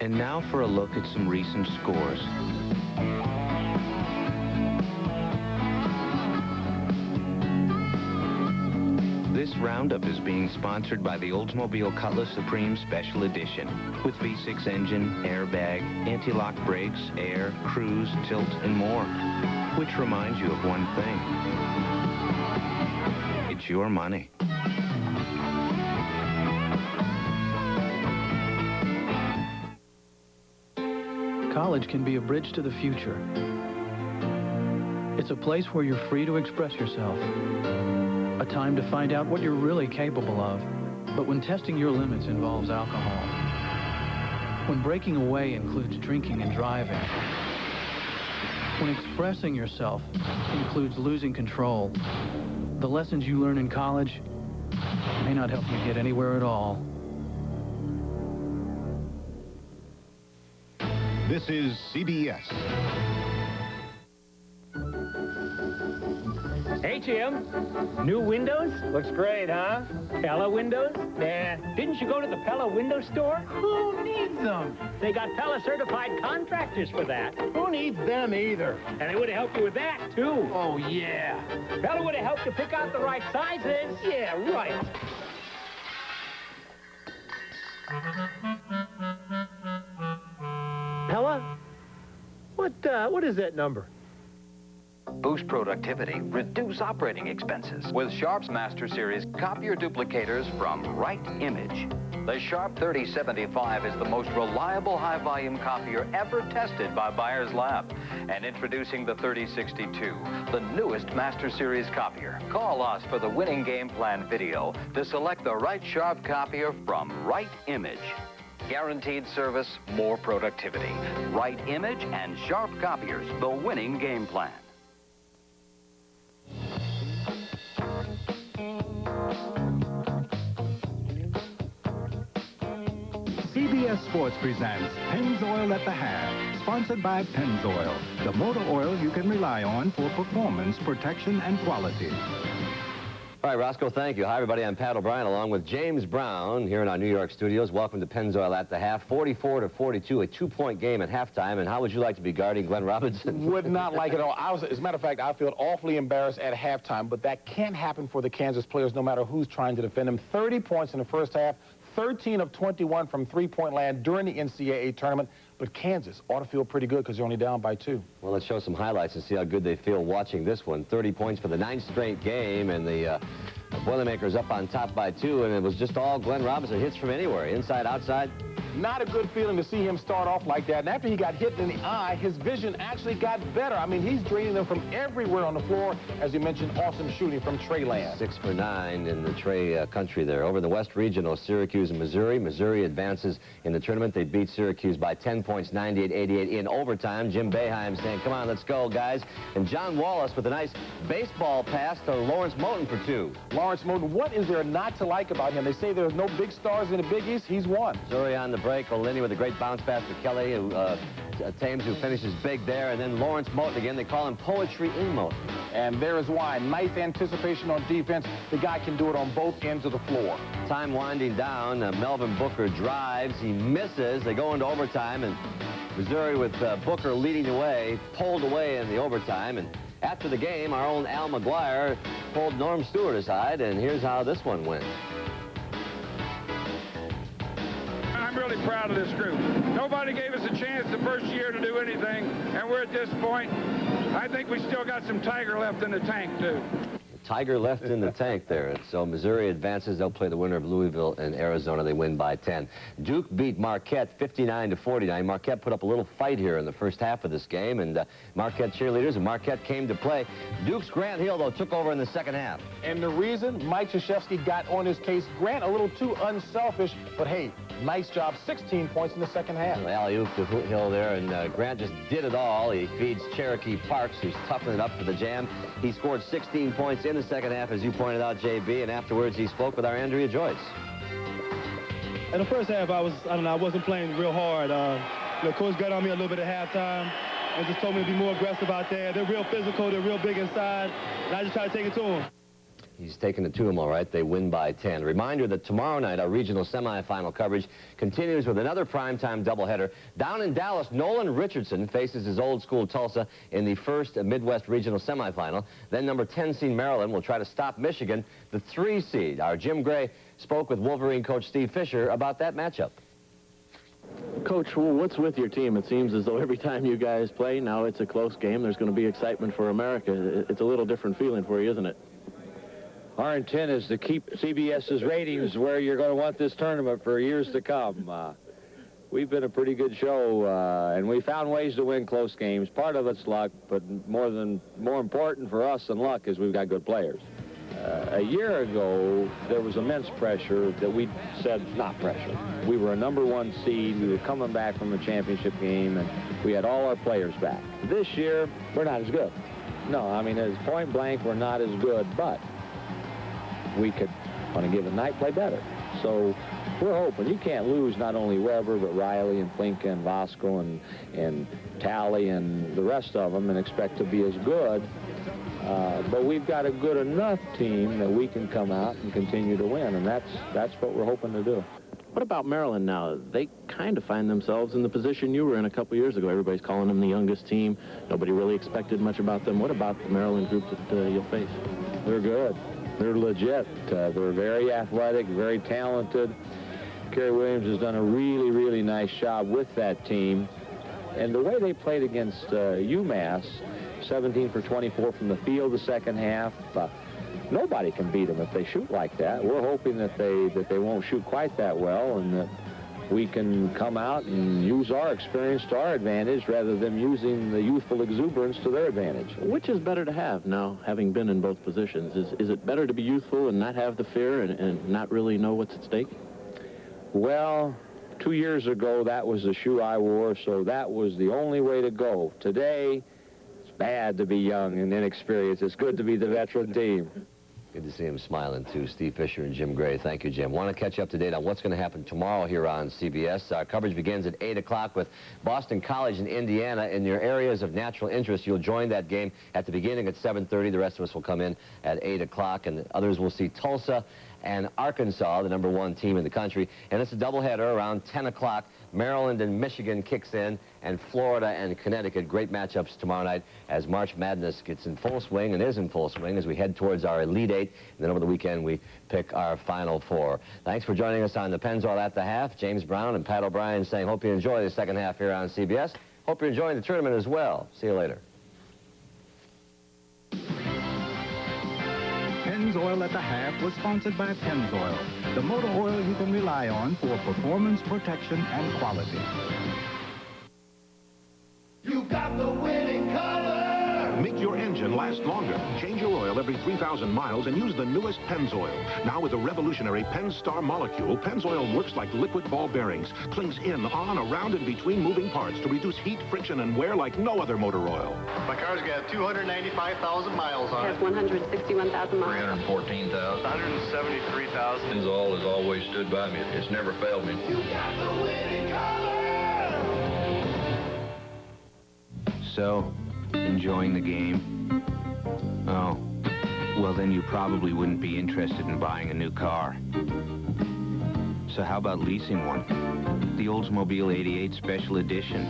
And now for a look at some recent scores. This roundup is being sponsored by the Oldsmobile Cutlass Supreme Special Edition with V6 engine, airbag, anti-lock brakes, air, cruise, tilt, and more. Which reminds you of one thing. It's your money. College can be a bridge to the future. It's a place where you're free to express yourself. A time to find out what you're really capable of. But when testing your limits involves alcohol, when breaking away includes drinking and driving, when expressing yourself includes losing control, the lessons you learn in college may not help you get anywhere at all. This is CBS. Hey, Jim. New windows? Looks great, huh? Pella windows? Nah. Didn't you go to the Pella window store? Who needs them? They got Pella certified contractors for that. Who needs them either? And they would have helped you with that, too. Oh, yeah. Pella would have helped you pick out the right sizes. Yeah, right. Pella? What is that number? Boost productivity, reduce operating expenses with Sharp's Master Series copier duplicators from Right Image. The Sharp 3075 is the most reliable high-volume copier ever tested by Buyer's Lab. And introducing the 3062, the newest Master Series copier. Call us for the winning game plan video to select the right Sharp copier from Right Image. Guaranteed service, more productivity. Right Image and Sharp copiers, the winning game plan. CBS Sports presents Pennzoil at the Half, sponsored by Pennzoil, the motor oil you can rely on for performance, protection, and quality. All right, Roscoe, thank you. Hi, everybody. I'm Pat O'Brien, along with James Brown here in our New York studios. Welcome to Pennzoil at the Half. 44-42, a two-point game at halftime. And how would you like to be guarding Glenn Robinson? Would not like it at all. As a matter of fact, I feel awfully embarrassed at halftime, but that can't happen for the Kansas players no matter who's trying to defend them. 30 points in the first half, 13 of 21 from three-point land during the NCAA tournament. But Kansas ought to feel pretty good because they're only down by 2. Well, let's show some highlights and see how good they feel watching this one. 30 points for the 9th straight game, and the Boilermakers up on top by 2, and it was just all Glenn Robinson hits from anywhere, inside, outside. Not a good feeling to see him start off like that. And after he got hit in the eye, his vision actually got better. I mean, he's draining them from everywhere on the floor. As you mentioned, awesome shooting from Trey Land. 6 for 9 in the Trey country there. Over in the West Regional, Syracuse and Missouri. Missouri advances in the tournament. They beat Syracuse by 10 points, 98-88 in overtime. Jim Boeheim saying, come on, let's go, guys. And John Wallace with a nice baseball pass to Lawrence Moten for 2. Lawrence Moten, what is there not to like about him? They say there's no big stars in the Big East. He's one. Missouri on the break. O'Linney with a great bounce pass to Kelly, who Thames, who finishes big there, and then Lawrence Moten again. They call him Poetry in Moten. And there is why. Nice anticipation on defense. The guy can do it on both ends of the floor. Time winding down. Melvin Booker drives. He misses. They go into overtime, and Missouri with Booker leading the way, pulled away in the overtime. And after the game, our own Al McGuire pulled Norm Stewart aside, and here's how this one went. I'm really proud of this group. Nobody gave us a chance the first year to do anything, and we're at this point. I think we still got some Tiger left in the tank, too. Tiger left in the tank there. So Missouri advances. They'll play the winner of Louisville and Arizona. They win by 10. Duke beat Marquette 59-49. Marquette put up a little fight here in the first half of this game, and Marquette cheerleaders and Marquette came to play. Duke's Grant Hill, though, took over in the second half. And the reason Mike Krzyzewski got on his case, Grant a little too unselfish, but hey, nice job. 16 points in the second half. Alley-oop to Hill there, and Grant just did it all. He feeds Cherokee Parks, who's toughening it up for the jam. He scored 16 points in the second half, as you pointed out, JB, and afterwards he spoke with our Andrea Joyce. In the first half, I wasn't playing real hard. Coach got on me a little bit at halftime and just told me to be more aggressive out there. They're real physical, they're real big inside, and I just try to take it to them. He's taking it to him all right. They win by 10. Reminder that tomorrow night, our regional semifinal coverage continues with another primetime doubleheader. Down in Dallas, Nolan Richardson faces his old school Tulsa in the first Midwest regional semifinal. Then number 10 seed Maryland will try to stop Michigan, the 3 seed. Our Jim Gray spoke with Wolverine coach Steve Fisher about that matchup. Coach, what's with your team? It seems as though every time you guys play, now it's a close game. There's going to be excitement for America. It's a little different feeling for you, isn't it? Our intent is to keep CBS's ratings where you're going to want this tournament for years to come. We've been a pretty good show, and we found ways to win close games. Part of it's luck, but more important for us than luck is we've got good players. A year ago, there was immense pressure that we said not pressure. We were a #1 seed. We were coming back from a championship game, and we had all our players back. This year, we're not as good. No, I mean, as point blank, we're not as good, but we could, on a given night, play better. So we're hoping. You can't lose not only Weber, but Riley and Plinka and Vasco and Talley and the rest of them and expect to be as good. But we've got a good enough team that we can come out and continue to win, and that's what we're hoping to do. What about Maryland now? They kind of find themselves in the position you were in a couple years ago. Everybody's calling them the youngest team. Nobody really expected much about them. What about the Maryland group that you'll face? They're good. They're legit. They're very athletic, very talented. Kerry Williams has done a really, really nice job with that team. And the way they played against UMass, 17 for 24 from the field the second half, nobody can beat them if they shoot like that. We're hoping that they won't shoot quite that well and that we can come out and use our experience to our advantage rather than using the youthful exuberance to their advantage. Which is better to have now, having been in both positions? Is it better to be youthful and not have the fear and not really know what's at stake? Well, 2 years ago, that was the shoe I wore, so that was the only way to go. Today, it's bad to be young and inexperienced. It's good to be the veteran team. Good to see him smiling, too. Steve Fisher and Jim Gray. Thank you, Jim. Want to catch you up to date on what's going to happen tomorrow here on CBS. Our coverage begins at 8 o'clock with Boston College in Indiana. In your areas of natural interest, you'll join that game at the beginning at 7:30. The rest of us will come in at 8 o'clock, and others will see Tulsa and Arkansas, the #1 team in the country. And it's a doubleheader around 10 o'clock. Maryland and Michigan kicks in, and Florida and Connecticut. Great matchups tomorrow night as March Madness gets in full swing and is in full swing as we head towards our Elite Eight. And then over the weekend, we pick our Final Four. Thanks for joining us on the Pennzoil at the Half. James Brown and Pat O'Brien saying, hope you enjoy the second half here on CBS. Hope you're enjoying the tournament as well. See you later. Pennzoil at the Half was sponsored by Pennzoil, the motor oil you can rely on for performance, protection, and quality. You got the winning color! Make your engine last longer. Change your oil every 3,000 miles and use the newest Pennzoil. Now with a revolutionary Penn-Star molecule, Pennzoil works like liquid ball bearings. Clings in, on, around, and between moving parts to reduce heat, friction, and wear like no other motor oil. My car's got 295,000 miles on it. Has 161,000 miles. 314,000. 173,000. Pennzoil has always stood by me. It's never failed me. You got the winning color! So, enjoying the game? Oh, well then you probably wouldn't be interested in buying a new car. So how about leasing one? The Oldsmobile 88 Special Edition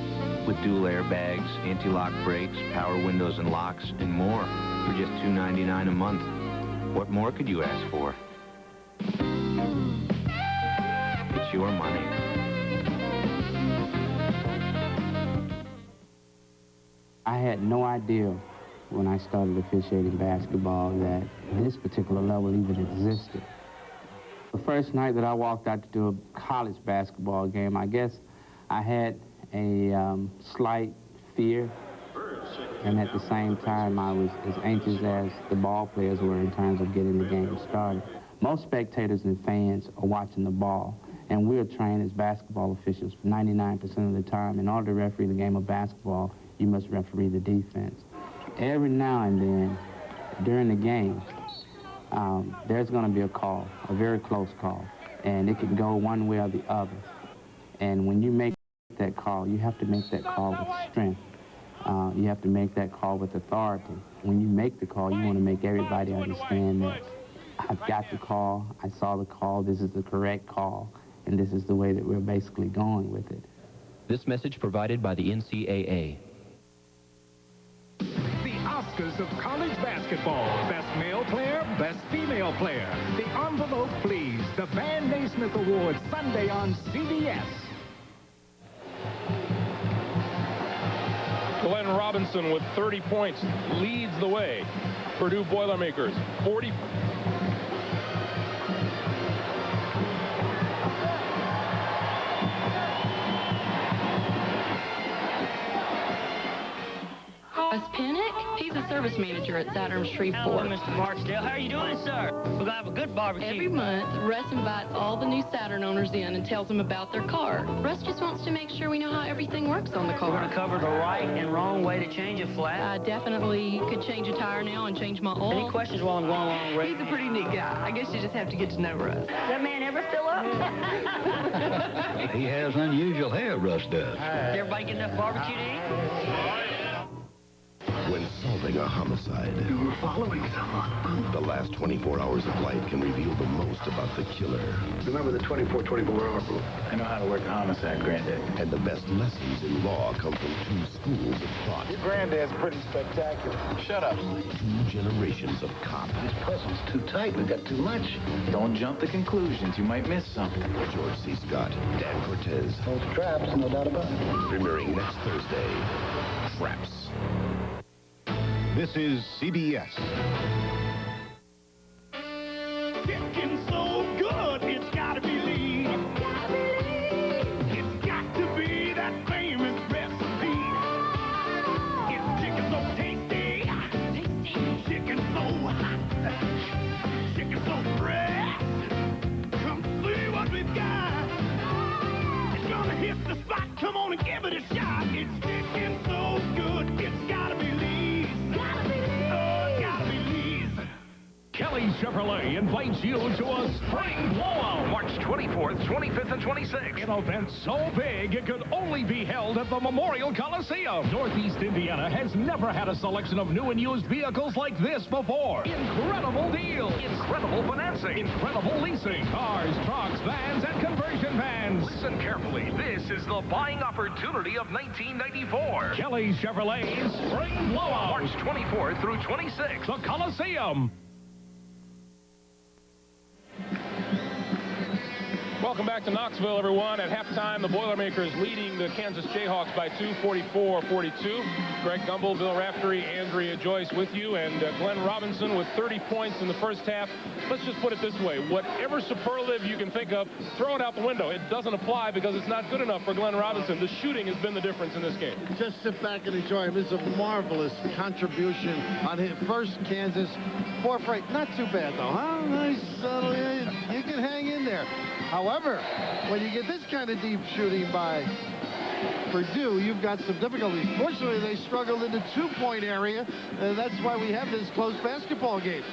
with dual airbags, anti-lock brakes, power windows and locks, and more for just $299 a month. What more could you ask for? It's your money. I had no idea when I started officiating basketball that this particular level even existed. The first night that I walked out to do a college basketball game, I guess I had a slight fear, and at the same time I was as anxious as the ball players were in terms of getting the game started. Most spectators and fans are watching the ball, and we're trained as basketball officials for 99% of the time. In order to referee the game of basketball, you must referee the defense. Every now and then, during the game, there's going to be a call, a very close call, and it can go one way or the other. And when you make that call, you have to make that call with strength. You have to make that call with authority. When you make the call, you want to make everybody understand that I've got the call, I saw the call, this is the correct call, and this is the way that we're basically going with it. This message provided by the NCAA. Oscars of college basketball. Best male player, best female player. The envelope, please. The Van Naismith Award, Sunday on CBS. Glenn Robinson with 30 points leads the way. Purdue Boilermakers, He's a service manager at Saturn Shreveport. Hello, Mr. Marchdale. How are you doing, sir? We're going to have a good barbecue. Every month, Russ invites all the new Saturn owners in and tells them about their car. Russ just wants to make sure we know how everything works on the car. We're going to cover the right and wrong way to change a flat. I definitely could change a tire now and change my oil. Any questions while I'm going along, Ray? He's a pretty neat guy. I guess you just have to get to know Russ. That man ever still up? He has unusual hair, Russ does. Did everybody get enough barbecue to eat? When solving a homicide, You were following someone. the last 24 hours of life can reveal the most about the killer. Remember the 24-24-hour rule. I know how to work a homicide, Granddad. And the best lessons in law come from two schools of thought. Your granddad's pretty spectacular. Shut up. Two generations of cops. This puzzle's too tight. We've got too much. Don't jump to conclusions. You might miss something. George C. Scott, Dan Cortez. Those traps, no doubt about it. Premiering next Thursday. Traps. This is CBS. Chicken so good, it's gotta be lean. It's got to be that famous recipe. It's chicken so tasty. Chicken so hot. Chicken so fresh. Come see what we've got. It's gonna hit the spot. Come on and give it a shot. It's chicken so good, it's gotta be lean. Kelly Chevrolet invites you to a spring blowout. March 24th, 25th, and 26th. An event so big it could only be held at the Memorial Coliseum. Northeast Indiana has never had a selection of new and used vehicles like this before. Incredible deals. Incredible financing. Incredible leasing. Cars, trucks, vans, and conversion vans. Listen carefully. This is the buying opportunity of 1994. Kelly Chevrolet's spring blowout. March 24th through 26th. The Coliseum. Welcome back to Knoxville, everyone. At halftime, the Boilermakers leading the Kansas Jayhawks by 2, 44-42. Greg Gumbel, Bill Raftery, Andrea Joyce with you, and Glenn Robinson with 30 points in the first half. Let's just put it this way. Whatever superlative you can think of, throw it out the window. It doesn't apply because it's not good enough for Glenn Robinson. The shooting has been the difference in this game. Just sit back and enjoy him. It's a marvelous contribution on his first Kansas. Fourth rate. Not too bad, though, huh? Nice, subtle. You can hang in there. However, when you get this kind of deep shooting by Purdue, you've got some difficulties. Fortunately, they struggled in the two-point area, and that's why we have this close basketball game.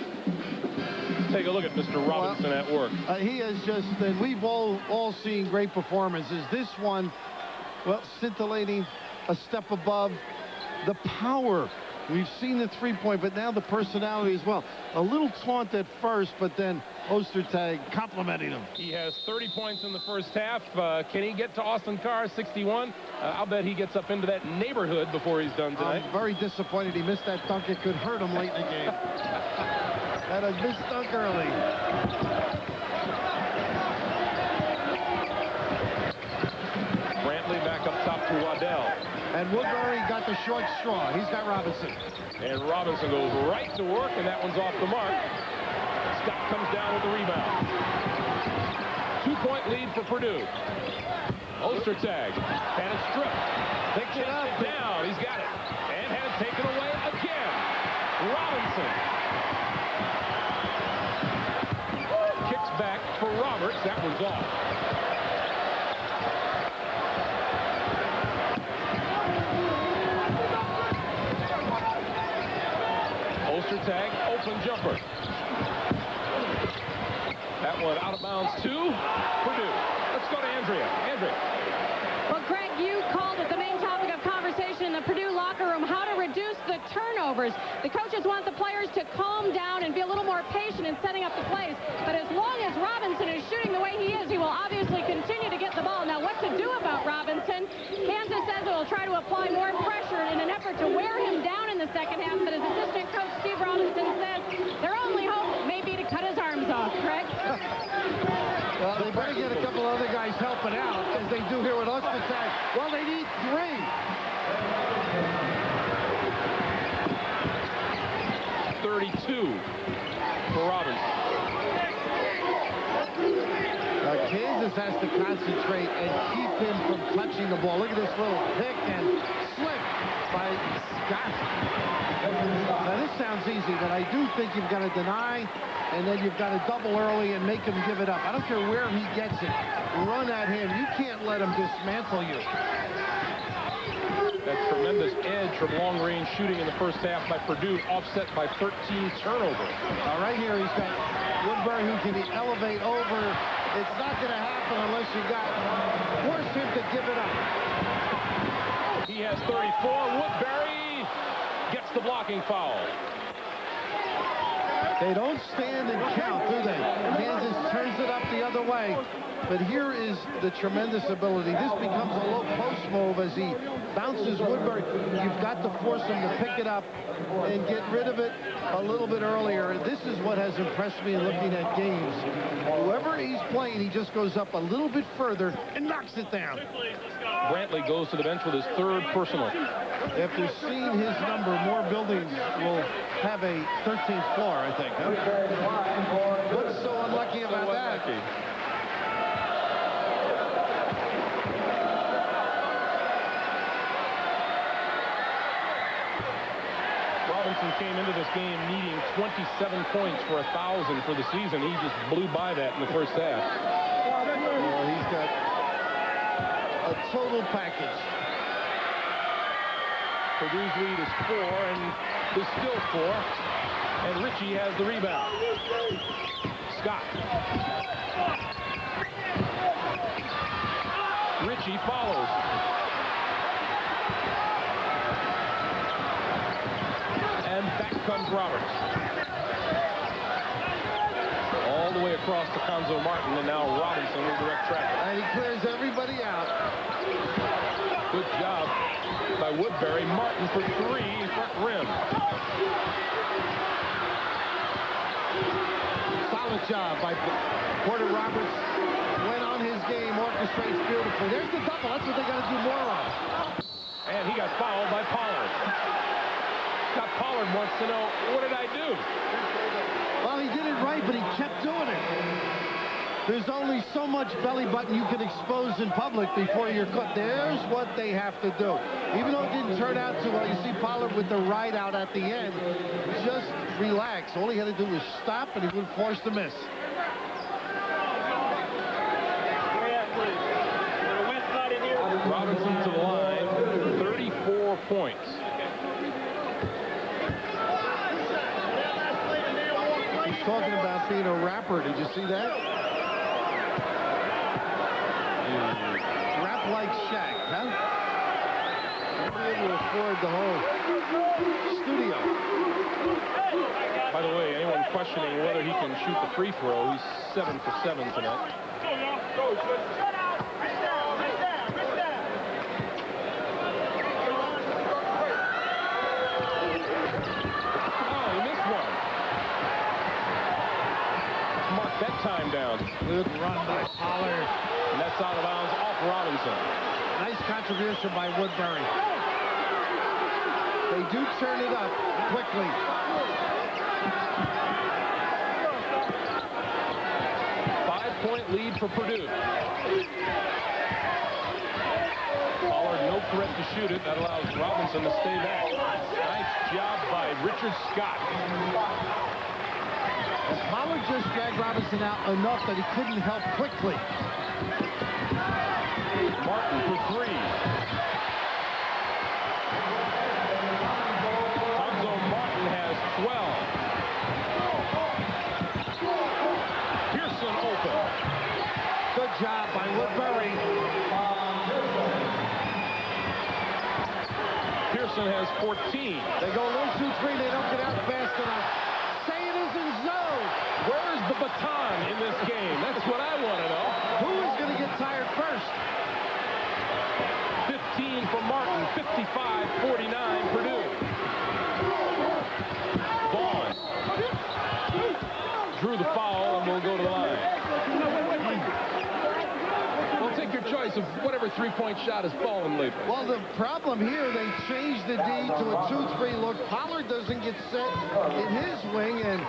Take a look at Mr. Robinson at work. He has just, and we've all seen great performances. This one, well, scintillating, a step above. The power. We've seen the three-point, but now the personality as well. A little taunt at first, but then Ostertag complimenting him. He has 30 points in the first half. Can he get to Austin Carr, 61? I'll bet he gets up into that neighborhood before he's done tonight. I'm very disappointed he missed that dunk. It could hurt him late in the game. Had a missed dunk early. Brantley back up top to Waddell. And Woodberry got the short straw. He's got Robinson. And Robinson goes right to work, and that one's off the mark. Scott comes down with the rebound. 2-point lead for Purdue. Ostertag had it stripped. Takes it up, down. He's got it. And had it taken away again. Robinson. Kicks back for Roberts. That one's off. Ostertag, open jumper. That one out of bounds to Purdue. Let's go to Andrea. Andrea. Well, Greg, you called it the main topic of conversation in the Purdue locker room, how to reduce the turnovers. The coaches want the players to calm down and be a little more patient in setting up the plays. But as long as Robinson is shooting the way he is, he will obviously continue to get the ball. Now, what to do about Robinson? Kansas says it will try to apply more pressure in an effort to wear him down in the second half. But as assistant coach Steve Robinson says, their only hope may be to cut his arms off. Greg? Well, they better get a couple other guys helping out, as they do here with Ostertag. Well, they need 3. For Robinson. Kansas has to concentrate and keep him from touching the ball. Look at this little pick and slip by Scott. comes easy, but I do think you've got to deny, and then you've got to double early and make him give it up. I don't care where he gets it. Run at him. You can't let him dismantle you. That tremendous edge from long-range shooting in the first half by Purdue, offset by 13 turnovers. Right here, he's got Woodberry who can elevate over. It's not going to happen unless you force him to give it up. He has 34. Woodberry gets the blocking foul. They don't stand and count, do they? Kansas turns it up the other way. But here is the tremendous ability. This becomes a low post move as he bounces Woodberry. You've got to force him to pick it up and get rid of it a little bit earlier. This is what has impressed me in looking at games. Whoever he's playing, he just goes up a little bit further and knocks it down. Brantley goes to the bench with his third personal. After seeing his number, more buildings will have a 13th floor, I think. Huh? What's so unlucky about that? Robinson came into this game needing 27 points for 1,000 for the season. He just blew by that in the first half. Well, he's got a total package. Purdue's lead is 4 and is still 4. And Ritchie has the rebound. Scott. Ritchie follows. And back comes Roberts. All the way across to Cuonzo Martin, and now Robinson will direct traffic. And he clears everybody out. Good job by Woodberry. Martin for 3, front rim. Solid job by Porter Roberts. Went on his game, orchestrates beautifully. There's the double. That's what they got to do more of. And he got fouled by Pollard. Scott Pollard wants to know, what did I do? Well, he did it right, but he kept doing it. There's only so much belly button you can expose in public before you're caught. There's what they have to do. Even though it didn't turn out too well, you see Pollard with the ride out at the end. Just relax. All he had to do was stop, and he would force the miss. Robinson to the line, 34 points. He's talking about being a rapper. Did you see that? Rap like Shaq, huh? He'll be able to afford the whole studio. By the way, anyone questioning whether he can shoot the free throw, he's 7 for 7 tonight. That time down. Good run by Pollard. And that's out of bounds off Robinson. Nice contribution by Woodberry. They do turn it up quickly. Five-point lead for Purdue. Pollard no threat to shoot it. That allows Robinson to stay back. Nice job by Richard Scott. Pollard just dragged Robinson out enough that he couldn't help quickly. Martin for 3. Cuonzo Martin has 12. Pearson open. Good job by Woodberry. Pearson has 14. They go 1, 2, 3. They don't get out fast enough. Where's the baton in this game? That's what I want to know. Who is going to get tired first? 15 for Martin, 55-49 Purdue. Vaughn drew the foul and will go to the line. Well, take your choice of whatever three-point shot has fallen lately. Well, the problem here, they changed the D to a 2-3 look. Pollard doesn't get set in his wing, and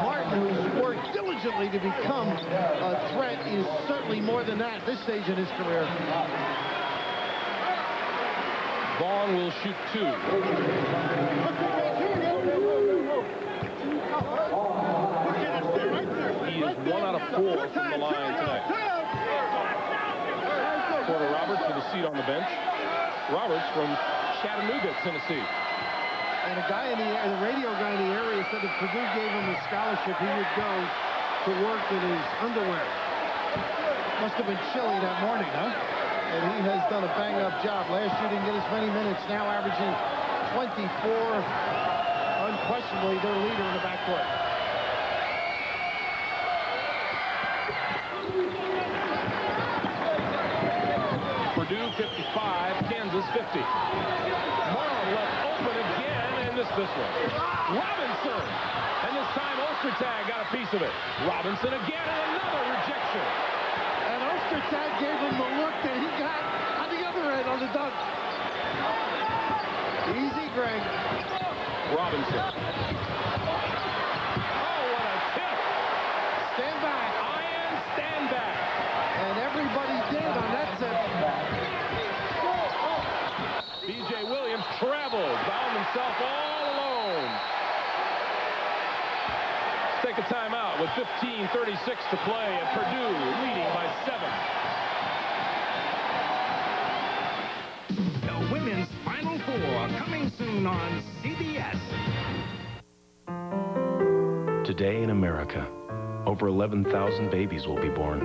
Martin, who's worked diligently to become a threat, is certainly more than that at this stage in his career. Vaughn will shoot 2. 4 from the line tonight. Porter Roberts with a seat on the bench. Roberts from Chattanooga, Tennessee. And a guy in the radio guy in the area said if Purdue gave him a scholarship, he would go to work in his underwear. Must have been chilly that morning, huh? And he has done a bang-up job. Last year didn't get as many minutes, now averaging 24. Unquestionably their leader in the backcourt. Purdue 55, Kansas 50. Morrow left open again and missed this one. Robinson, and this time Ostertag got a piece of it. Robinson again and another rejection. And Ostertag gave him the look that he got on the other end on the dunk. Easy, Greg. Robinson. Oh, what a tip. Stand back. Iron stand back. And everybody did on that tip. B.J. Williams traveled, found himself all alone. Let's take a timeout with 15:36 to play and Purdue leading by 7. The Women's Final Four coming soon on CBS. Today in America, over 11,000 babies will be born.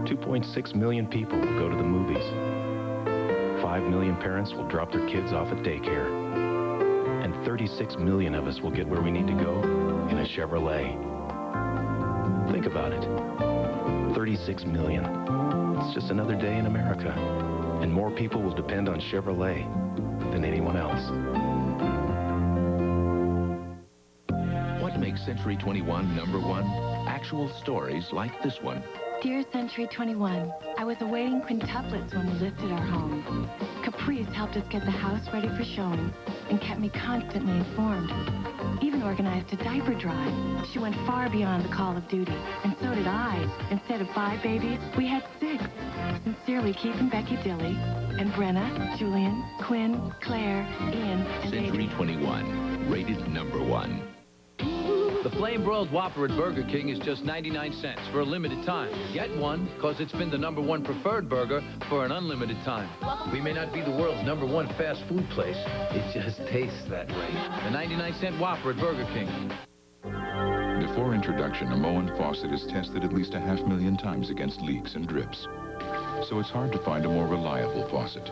2.6 million people will go to the movies. 5 million parents will drop their kids off at daycare. And 36 million of us will get where we need to go in a Chevrolet. Think about it. 36 million. It's just another day in America. And more people will depend on Chevrolet than anyone else. What makes Century 21 #1? Actual stories like this one. Dear Century 21, I was awaiting quintuplets when we listed our home. Caprice helped us get the house ready for showing and kept me constantly informed. Even organized a diaper drive. She went far beyond the call of duty, and so did I. Instead of 5 babies, we had 6. Sincerely, Keith and Becky Dilly, and Brenna, Julian, Quinn, Claire, Ian, and Century 21, rated #1. The flame-broiled Whopper at Burger King is just 99 cents for a limited time. Get one, because it's been the #1 preferred burger for an unlimited time. We may not be the world's #1 fast food place. It just tastes that way. The 99-cent Whopper at Burger King. Before introduction, a Moen faucet is tested at least 500,000 times against leaks and drips. So it's hard to find a more reliable faucet,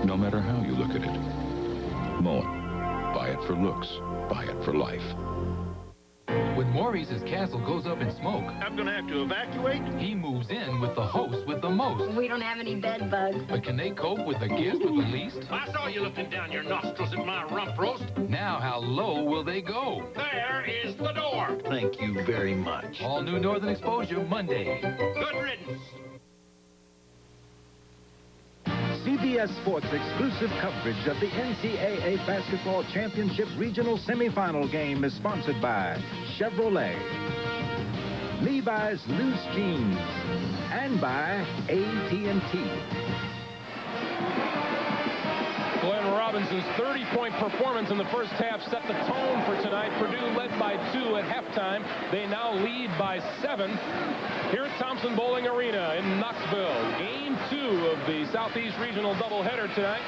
no matter how you look at it. Moen. Buy it for looks. Buy it for life. When Maurice's castle goes up in smoke, I'm gonna have to evacuate. He moves in with the host with the most. We don't have any bed bugs. But can they cope with the guest with the least? I saw you looking down your nostrils at my rump roast. Now how low will they go? There is the door. Thank you very much. All new Northern Exposure Monday. Good riddance. CBS Sports exclusive coverage of the NCAA Basketball Championship Regional Semifinal game is sponsored by Chevrolet, Levi's Loose Jeans, and by AT&T. Glenn Robinson's 30-point performance in the first half set the tone for tonight. Purdue led by 2 at halftime. They now lead by 7 here at Thompson-Boiling Arena in Knoxville. Game 2 of the Southeast Regional doubleheader tonight.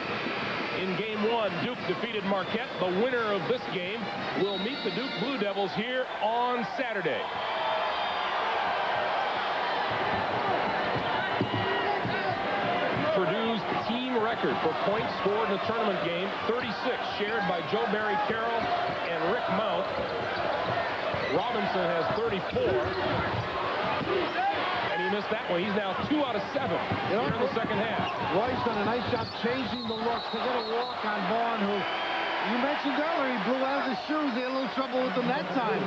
In Game 1, Duke defeated Marquette. The winner of this game will meet the Duke Blue Devils here on Saturday. Purdue's team record for points scored in a tournament game, 36, shared by Joe Barry Carroll and Rick Mount. Robinson has 34. And he missed that one. He's now 2 out of 7 here in the second half. Roy's done a nice job changing the looks. They got a walk on Vaughn, who you mentioned earlier, he blew out of his shoes. They had a little trouble with them that time.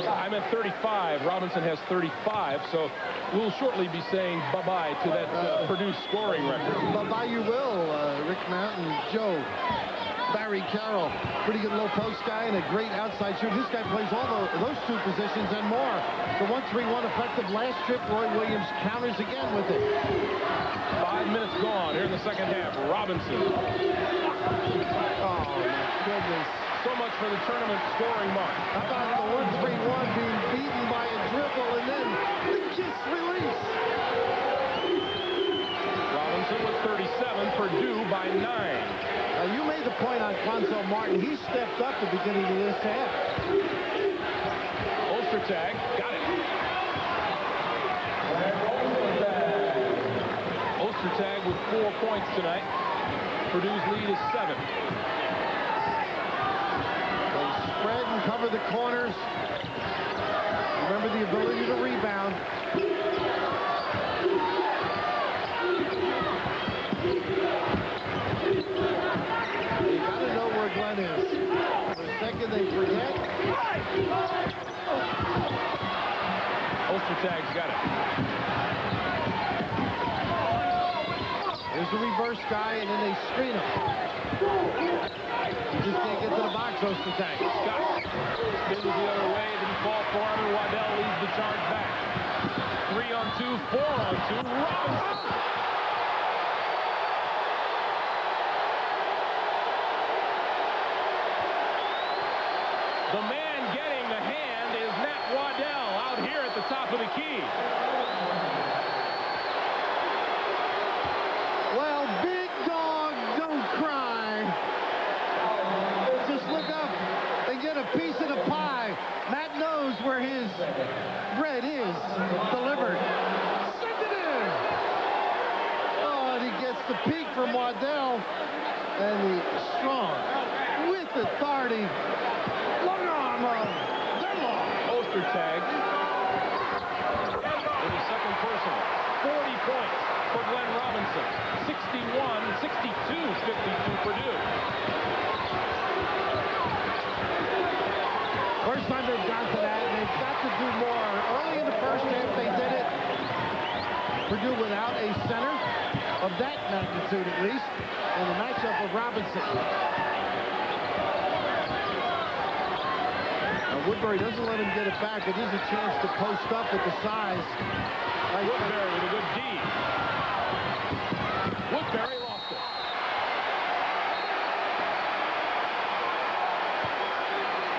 I'm at 35. Robinson has 35, so we'll shortly be saying bye-bye to that Purdue scoring record. Bye-bye you will, Rick Mount and Joe. Barry Carroll, pretty good low post guy and a great outside shooter. This guy plays all those 2 positions and more. The 1-3-1 effective last trip. Roy Williams counters again with it. 5 minutes gone here in the second half. Robinson. Oh, my goodness. So much for the tournament scoring mark. How about the 1-3-1 being beaten by a dribble and then the kiss release? Robinson with 37, Purdue by 9. Now, you made the point on Cuonzo Martin. He stepped up at the beginning of this half. Ostertag got it. Ostertag with 4 points tonight. Purdue's lead is 7. They spread and cover the corners. Remember the ability to rebound. You got to know where Glenn is. For a second they forget. Ostertag's got it. There's the reverse guy, and then they screen him. You just can't get to the box, Ostertag. Scott spins the other way, didn't fall for him, and Waddell leads the charge back. 3-on-2, 4-on-2, Robinson. The man getting the hand is Nat Waddell out here at the top of the key. Well, big dog, don't cry. Just look up and get a piece of the pie. Matt knows where his bread is delivered. Send it in. Oh, and he gets the peek from Waddell. And the strong, with authority, long arm of Ostertag in the second personal. 40 points for Glenn Robinson. 61, 62, 52 Purdue. First time they've gone to that, and they've got to do more. Early in the first half, they did it. Purdue without a center of that magnitude, at least, and the matchup of Robinson. Woodberry doesn't let him get it back. It is a chance to post up with the size. Woodberry with a good D. Woodberry lost it.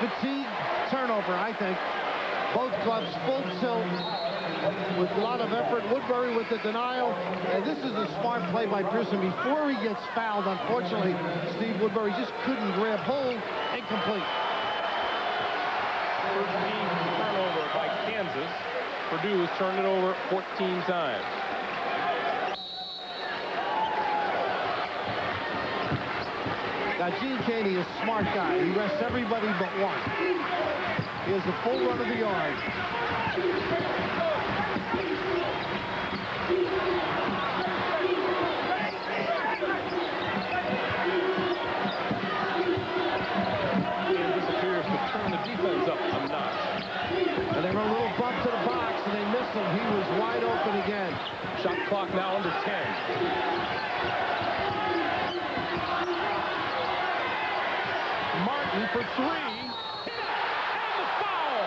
Fatigue, turnover, I think. Both clubs full tilt with a lot of effort. Woodberry with the denial. And this is a smart play by Pearson. Before he gets fouled, unfortunately, Steve Woodberry just couldn't grab hold. Incomplete. First team turnover by Kansas. Purdue has turned it over 14 times. Now, Gene Caney is a smart guy. He rests everybody but one. He has a full run of the yard. Kansas appears to turn the defense up a notch. And they run a little bump to the box, and they miss him. He was wide open again. Shot clock now under 10. Martin for 3. Hit it! And the foul!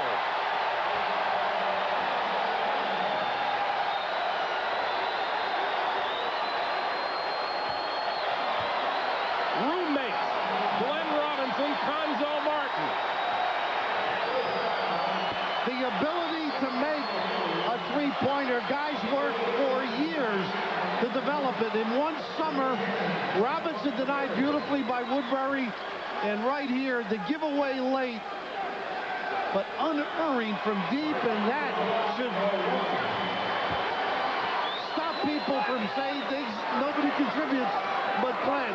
Roommates, Glenn Robinson, Cuonzo Martin. The ability to make a three-pointer, guys work for years to develop it. In one summer, Robinson denied beautifully by Woodberry, and right here, the giveaway late, but unerring from deep, and that should stop people from saying things nobody contributes but Glenn.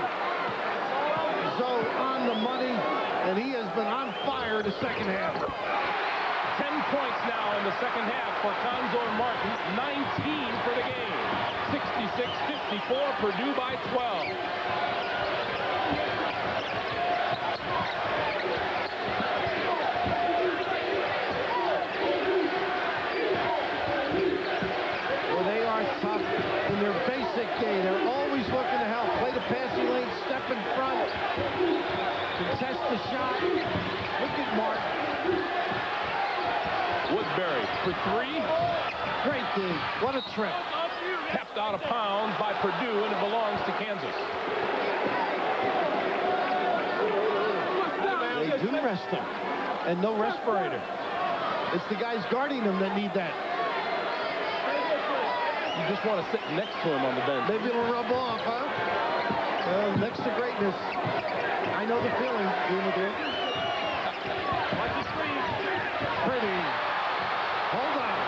So on the money, and he has been on fire the second half. 10 points now in the second half for Cuonzo Martin. 19 for the game. 66-54, Purdue by 12. Well, they are tough in their basic game. They're always looking to help. Play the passing lane, step in front, contest the shot. Look at Martin. Woodberry for 3. Great game. What a trip. Kept out of bounds by Purdue, and it belongs to Kansas. They do rest them. And no respirator. It's the guys guarding him that need that. You just want to sit next to him on the bench. Maybe it'll rub off, huh? Well, next to greatness. I know the feeling, being with you. Watch the screen. Pretty. Hold on.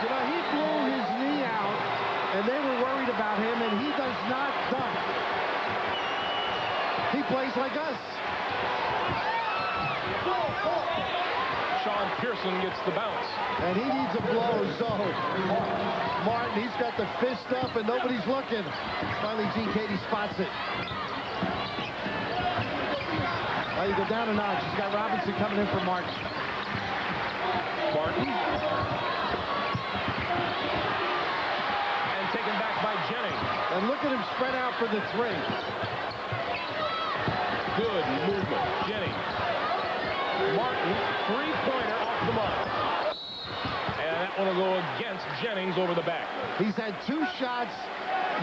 You know, he blew his knee out, and they were worried about him, and he does not dunk. He plays like us. Sean Pearson gets the bounce. And he needs a blow, so Martin, he's got the fist up and nobody's looking. Finally, Gene Katie spots it. Well, you go down a notch. He's got Robinson coming in for Martin. Martin. And taken back by Jennings. And look at him spread out for the three. Good movement. Jennings. Martin, three-pointer off the mark. And that one will go against Jennings over the back. He's had 2 shots,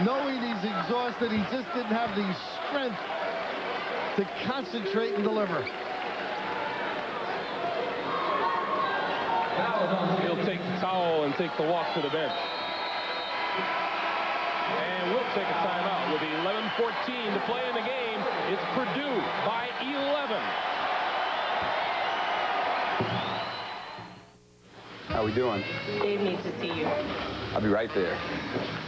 knowing he's exhausted. He just didn't have the strength to concentrate and deliver. He'll take the towel and take the walk to the bench. And we'll take a timeout with 11:14 to play in the game. It's Purdue by 11. How we doing? Dave needs to see you. I'll be right there.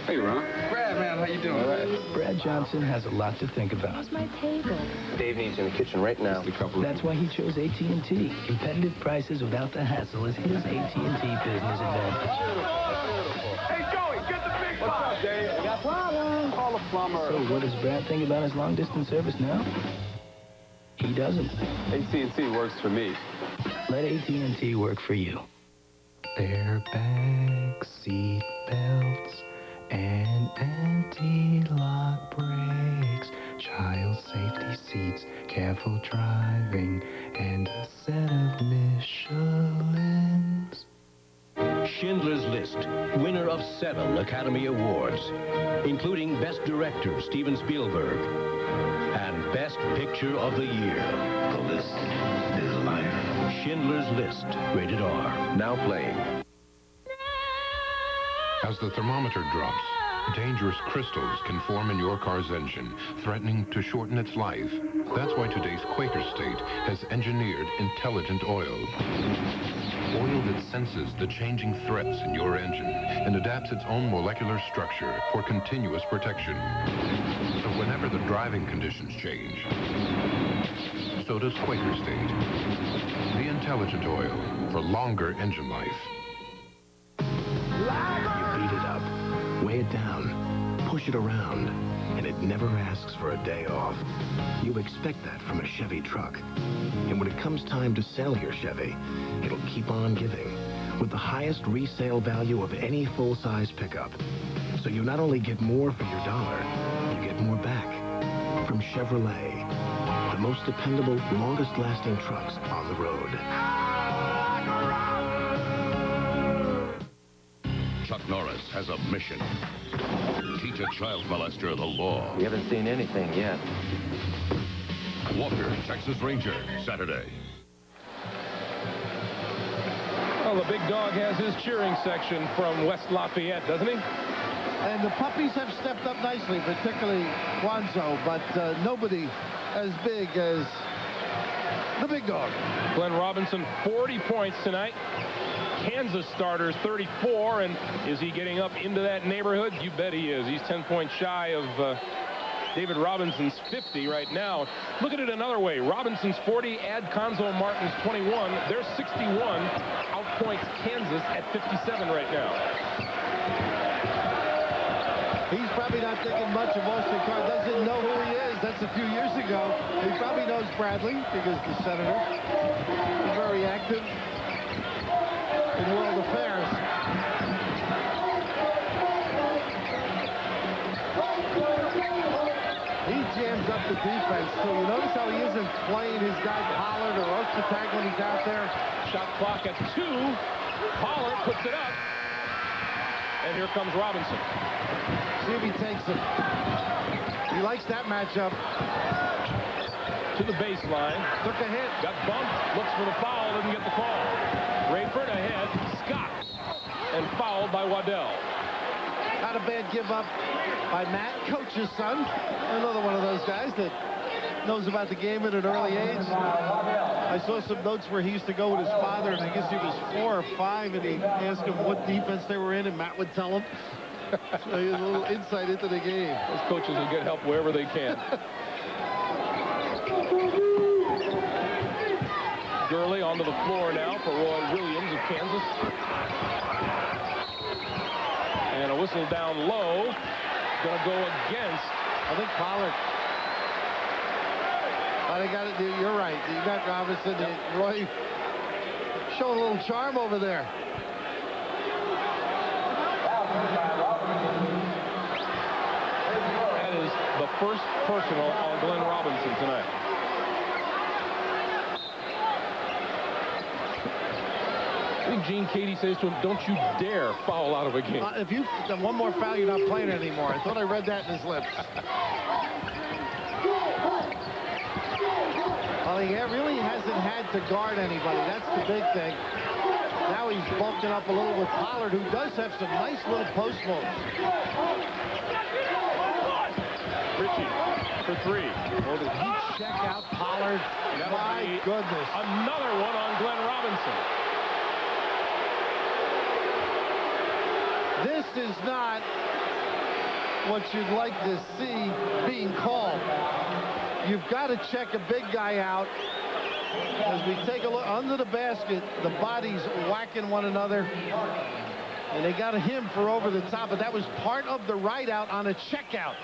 Hey, Ron. Brad, man, how you doing? All right. Brad Johnson has a lot to think about. Where's my table? Dave needs you in the kitchen right now. That's why he chose AT&T. Competitive prices without the hassle is his AT&T business advantage. Hey, Joey, get the big box. What's up, Dave? I got problems. Call a plumber. So what does Brad think about his long-distance service now? He doesn't. AT&T works for me. Let AT&T work for you. Airbags, seat belts, and anti-lock brakes, child safety seats, careful driving, and a set of Michelins. Schindler's List, winner of 7 Academy Awards, including Best Director Steven Spielberg and Best Picture of the Year. The list is life. Schindler's List, rated R. Now playing. As the thermometer drops, dangerous crystals can form in your car's engine, threatening to shorten its life. That's why today's Quaker State has engineered intelligent oil. Oil that senses the changing threats in your engine and adapts its own molecular structure for continuous protection. So whenever the driving conditions change, so does Quaker State. The intelligent oil for longer engine life. You beat it up, weigh it down, push it around, and it never asks for a day off. You expect that from a Chevy truck. And when it comes time to sell your Chevy, it'll keep on giving with the highest resale value of any full-size pickup. So you not only get more for your dollar, you get more back. From Chevrolet, the most dependable, longest-lasting trucks on the road. Chuck Norris has a mission. Teach a child molester the law. We haven't seen anything yet. Walker, Texas Ranger, Saturday. Well, the big dog has his cheering section from West Lafayette, doesn't he? And the puppies have stepped up nicely, particularly Cuonzo, but nobody as big as the big dog. Glenn Robinson, 40 points tonight. Kansas starters 34, and is he getting up into that neighborhood? You bet he is. He's 10 points shy of David Robinson's 50 right now. Look at it another way. Robinson's 40, add Cuonzo Martin's 21. They're 61, outpoints Kansas at 57 right now. He's probably not thinking much of Ostertag, doesn't know who he is. That's a few years ago. He probably knows Bradley because the senator is very active in world affairs. He jams up the defense, too. You notice how he isn't playing his guy Pollard or Ostertag when he's out there? Shot clock at 2. Pollard puts it up. And here comes Robinson. See if he takes it. He likes that matchup. to the baseline. Took a hit. Got bumped. Looks for the foul. Didn't get the call. Rayford ahead. Scott. And fouled by Waddell. Not a bad give up by Matt, coach's son. Another one of those guys that knows about the game at an early age. I saw some notes where he used to go with his father, and I guess he was 4 or 5, and he'd ask him what defense they were in, and Matt would tell him. So he has a little insight into the game. Those coaches will get help wherever they can. Gurley onto the floor now for Roy Williams of Kansas. And a whistle down low. Going to go against, I think, Pollard. They got it. You're right. You got Robinson. Yep. Roy showing a little charm over there. That is the first personal on Glenn Robinson tonight. I think Gene Katie says to him, "Don't you dare foul out of a game." If you've done one more foul, you're not playing anymore. I thought I read that in his lips. Well, he really hasn't had to guard anybody. That's the big thing. Now he's bulking up a little with Pollard, who does have some nice little post moves. Richie for 3. Oh, did he check out Pollard? My goodness. Another one on Glenn Robinson. This is not what you'd like to see being called. You've got to check a big guy out. As we take a look under the basket, the bodies whacking one another. And they got him for over the top, but that was part of the right out on a checkout.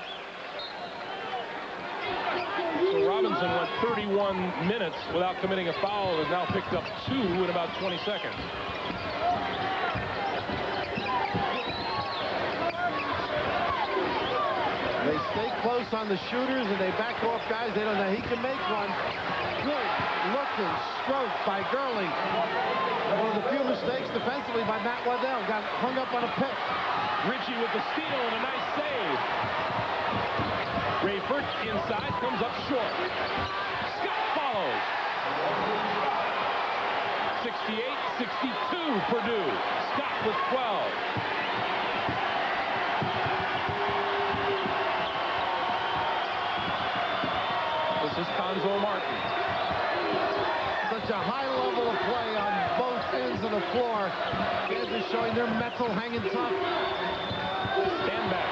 So Robinson went 31 minutes without committing a foul and has now picked up 2 in about 20 seconds. They stay close on the shooters, and they back off guys. They don't know. He can make one. Good looking stroke by Gurley. One of the few mistakes defensively by Matt Waddell. Got hung up on a pick. Richie with the steal and a nice save. Rayford inside, comes up short. Scott follows. 68-62 Purdue. Scott with 12. This is Cuonzo Martin. Such a high level of play on both ends of the floor. Kansas showing their mettle hanging tough. Stand back.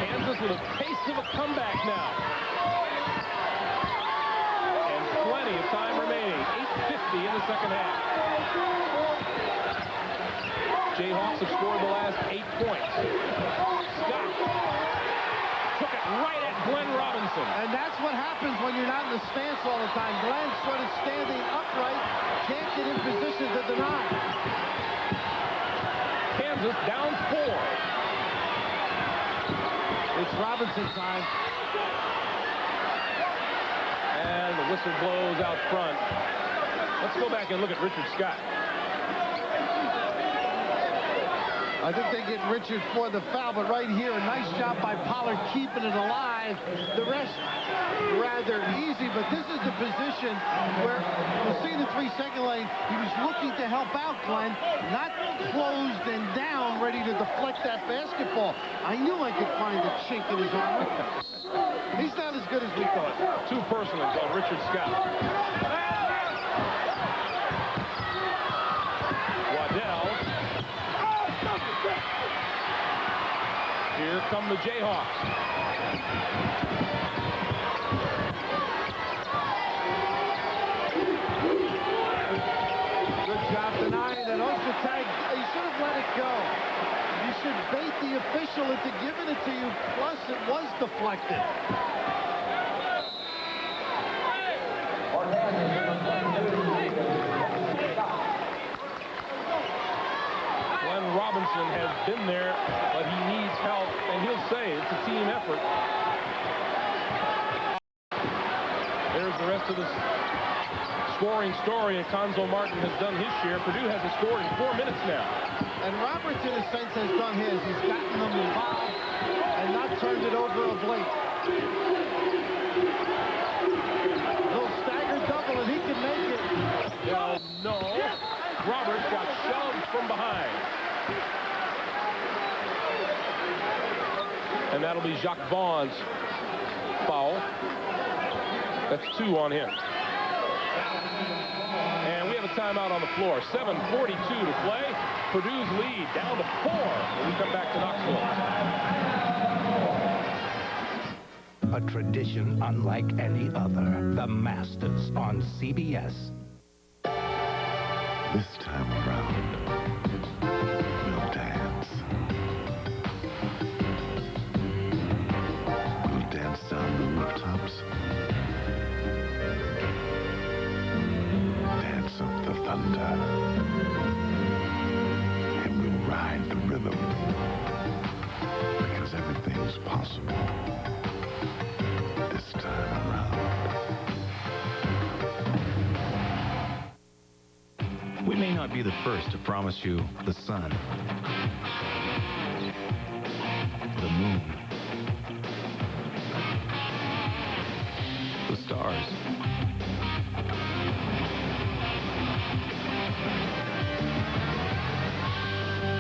Kansas with a taste of a comeback now. And plenty of time remaining. 8:50 in the second half. Jayhawks have scored the last 8 points. Scott took it right at Glenn Robinson. And that's what happens when you're not in the stance all the time. Glenn sort of standing upright, can't get in position to deny. Kansas down 4. It's Robinson time. And the whistle blows out front. Let's go back and look at Richard Scott. I think they get Richard for the foul, but right here, a nice job by Pollard keeping it alive. The rest rather easy, but this is the position where you'll see in the 3-second lane, he was looking to help out Glenn, not closed and down, ready to deflect that basketball. I knew I could find a chink in his armor. He's not as good as we thought. 2 personals on Richard Scott. Waddell. Here come the Jayhawks. Good job denying it. Ostertag, he should have let it go. You should bait the official into giving it to you, plus it was deflected. Glenn Robinson has been there, but he needs help, and he'll say it's a team effort. There's the rest of the scoring story, and Cuonzo Martin has done his share. Purdue hasn't scored in 4 minutes now. And Roberts, in a sense, has done his. He's gotten them involved. of late. Little stagger double, and he can make it. Well, no. Roberts got shoved from behind. And that'll be Jacques Vaughn's foul. That's 2 on him. And we have a timeout on the floor. 7:42 to play. Purdue's lead down to 4 when we come back to Knoxville. A tradition unlike any other. The Masters on CBS. This time around, we'll dance. We'll dance down the rooftops. Dance up the thunder. And we'll ride the rhythm. Because everything's possible. This time around. We may not be the first to promise you the sun, the moon, the stars,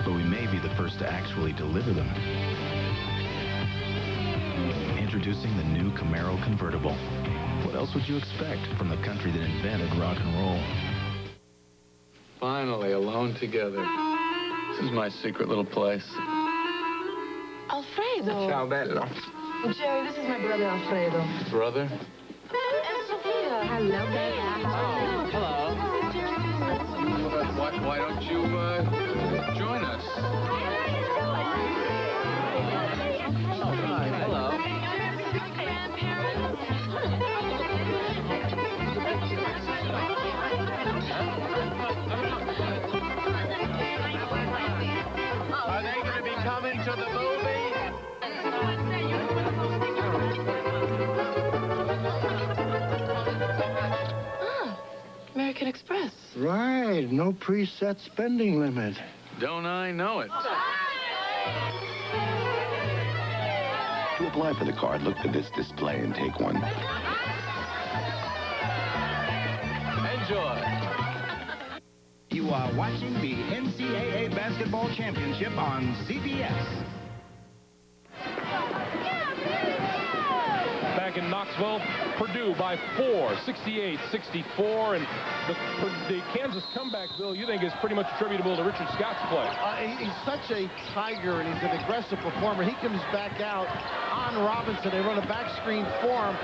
but we may be the first to actually deliver them. Introducing the new Camaro convertible. What else would you expect from the country that invented rock and roll? Finally, alone together. This is my secret little place. Alfredo. Ciao, bello. Jerry, this is my brother Alfredo. Brother? And Sophia. Hello, baby. Hello. Why don't you join us? Hello. Are they going to be coming to the movie? American Express. Right, no preset spending limit. Don't I know it? To apply for the card, look for this display and take one. Enjoy. You are watching the NCAA Basketball Championship on CBS. Back in Knoxville, Purdue by 4, 68-64, and the Kansas comeback, Bill, you think is pretty much attributable to Richard Scott's play. He's such a tiger, and he's an aggressive performer. He comes back out on Robinson. They run a back screen for him,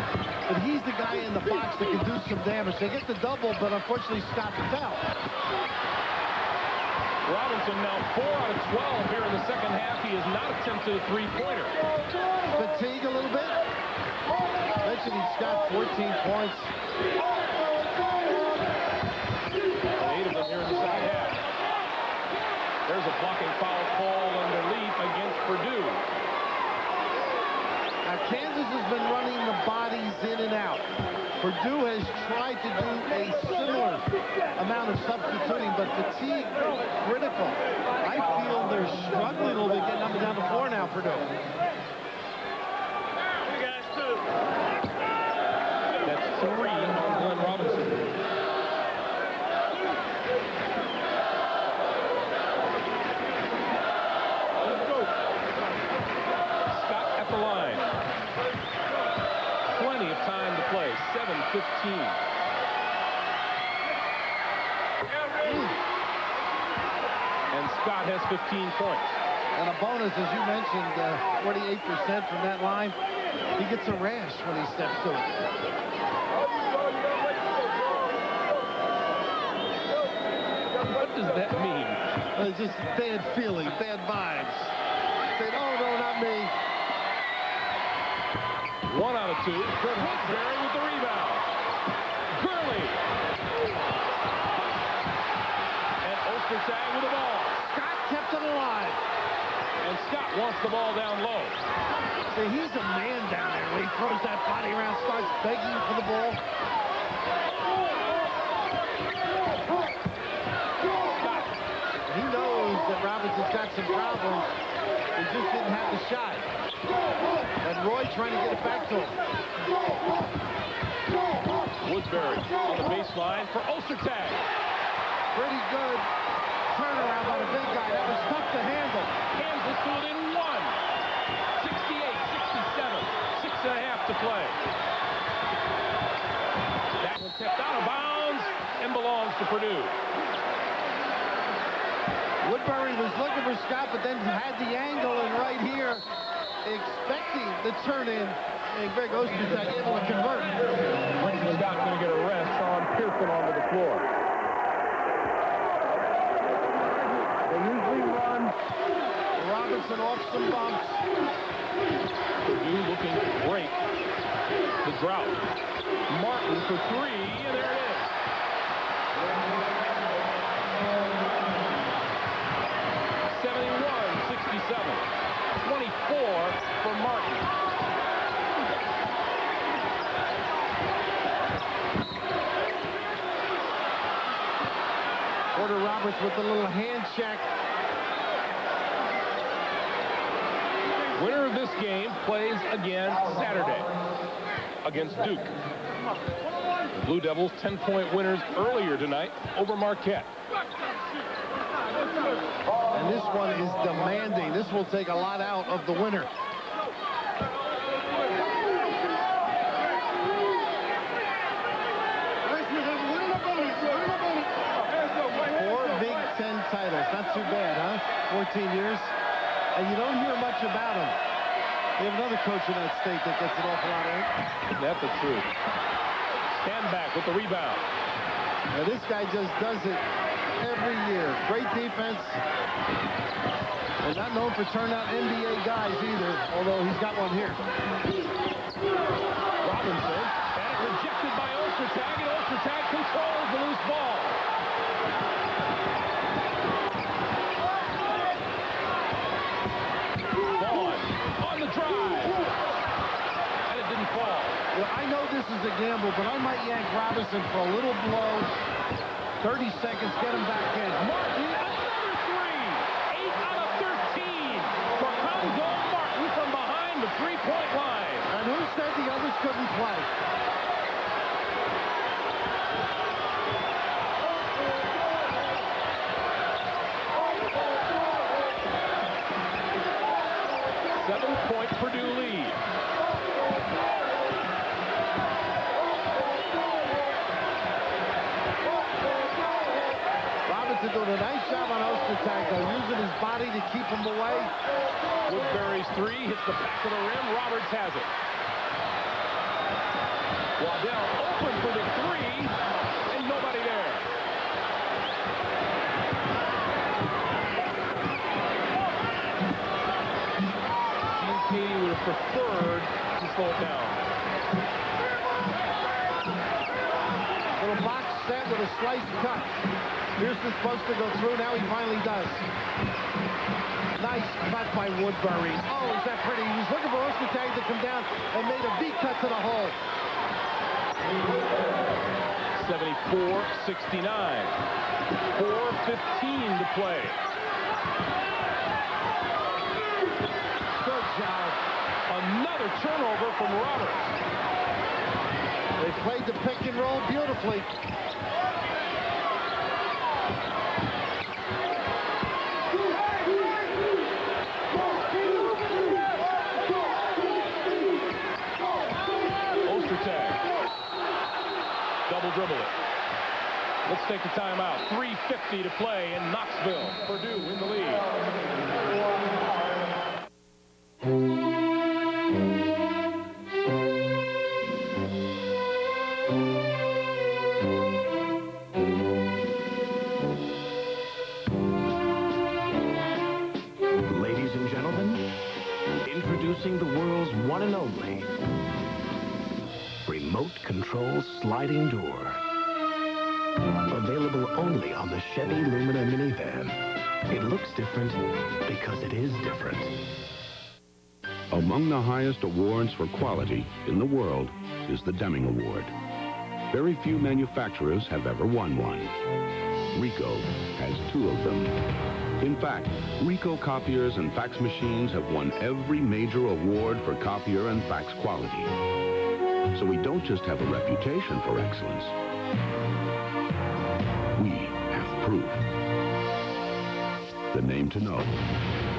but he's the guy in the box that can do some damage. They get the double, but unfortunately Scott fell. Robinson now 4 out of 12 here in the second half. He has not attempted a three-pointer. Fatigue a little bit. Mentioned he's got 14 points. 8 of them here in the second half. There's a blocking foul call underneath against Purdue. Now, Kansas has been running the bodies in and out. Purdue has tried to do a similar amount of substituting, but fatigue critical. I feel they're struggling a little bit getting up and down the floor now, Purdue. That's 3 on Glenn Robinson. Scott at the line. Plenty of time to play. 7:15. And Scott has 15 points. And a bonus, as you mentioned, 48% from that line. He gets a rash when he steps to it. What does that mean? It's just bad feeling, bad vibes. Saying, oh, no, not me. 1 out of 2. Fred Woodberry with the rebound. Gurley. And Ostertag with the ball. Scott kept it alive. And Scott wants the ball down low. See, he's a man down there when he throws that body around, starts begging for the ball. Scott. He knows that Robinson's got some problems. He just didn't have the shot. But Roy trying to get it back to him. Woodberry on the baseline for Ostertag. Pretty good turnaround by the big guy. That was tough to handle. Kansas to within 1. 68-67. 6.5 to play. That one tipped out of bounds and belongs to Purdue. Woodberry was looking for Scott, but then had the angle, and right here, expecting the turn-in, and Greg Ostertag able to convert. Scott going to get a rest. Sean Pearson onto the floor. They usually run Robinson off some bumps. Purdue looking to break the drought. Martin for 3, and there it is. 71-67. 24 for Martin. Porter Roberts with a little hand check. Winner of this game plays again Saturday against Duke. The Blue Devils 10-point winners earlier tonight over Marquette. And this one is demanding. This will take a lot out of the winner. Four Big Ten titles. Not too bad, huh? 14 years. And you don't hear much about him. They have another coach in that state that gets an awful lot of it. That's the truth. Stand back with the rebound. Now this guy just does it every year. Great defense. And not known for turnout NBA guys either, although he's got one here. Robinson, and it rejected by Ostertag, and Ostertag controls the loose ball. On the drive. And it didn't fall. Well, I know this is a gamble, but I might yank Robinson for a little blow. 30 seconds, get him back in. Martin, another 3. 8 out of 13 for Cuonzo Martin from behind the three-point line. And who said the others couldn't play? Seven-point Purdue lead. Robinson doing a nice job on Ostertag, though, using his body to keep him away. Woodberry's 3 hits the back of the rim. Roberts has it. Waddell open for the 3, and nobody there. Katie would have preferred to slow it down. Little box set with a slice cut. Pearson's supposed to go through. Now he finally does. Nice cut by Woodberry. Oh, is that pretty? He was looking for Ostertag to come down and made a beat cut to the hole. 74-69. 4:15 to play. Good job. Another turnover from Roberts. They played the pick and roll beautifully. Ostertag. Double dribble it. Let's take the timeout. 3:50 to play in Knoxville. Purdue in the lead. Ladies and gentlemen, introducing the world's one and only remote control sliding door. Available only on the Chevy Lumina minivan. It looks different because it is different. Among the highest awards for quality in the world is the Deming Award. Very few manufacturers have ever won one. Ricoh has 2 of them. In fact, Ricoh copiers and fax machines have won every major award for copier and fax quality. So we don't just have a reputation for excellence. We have proof. The name to know,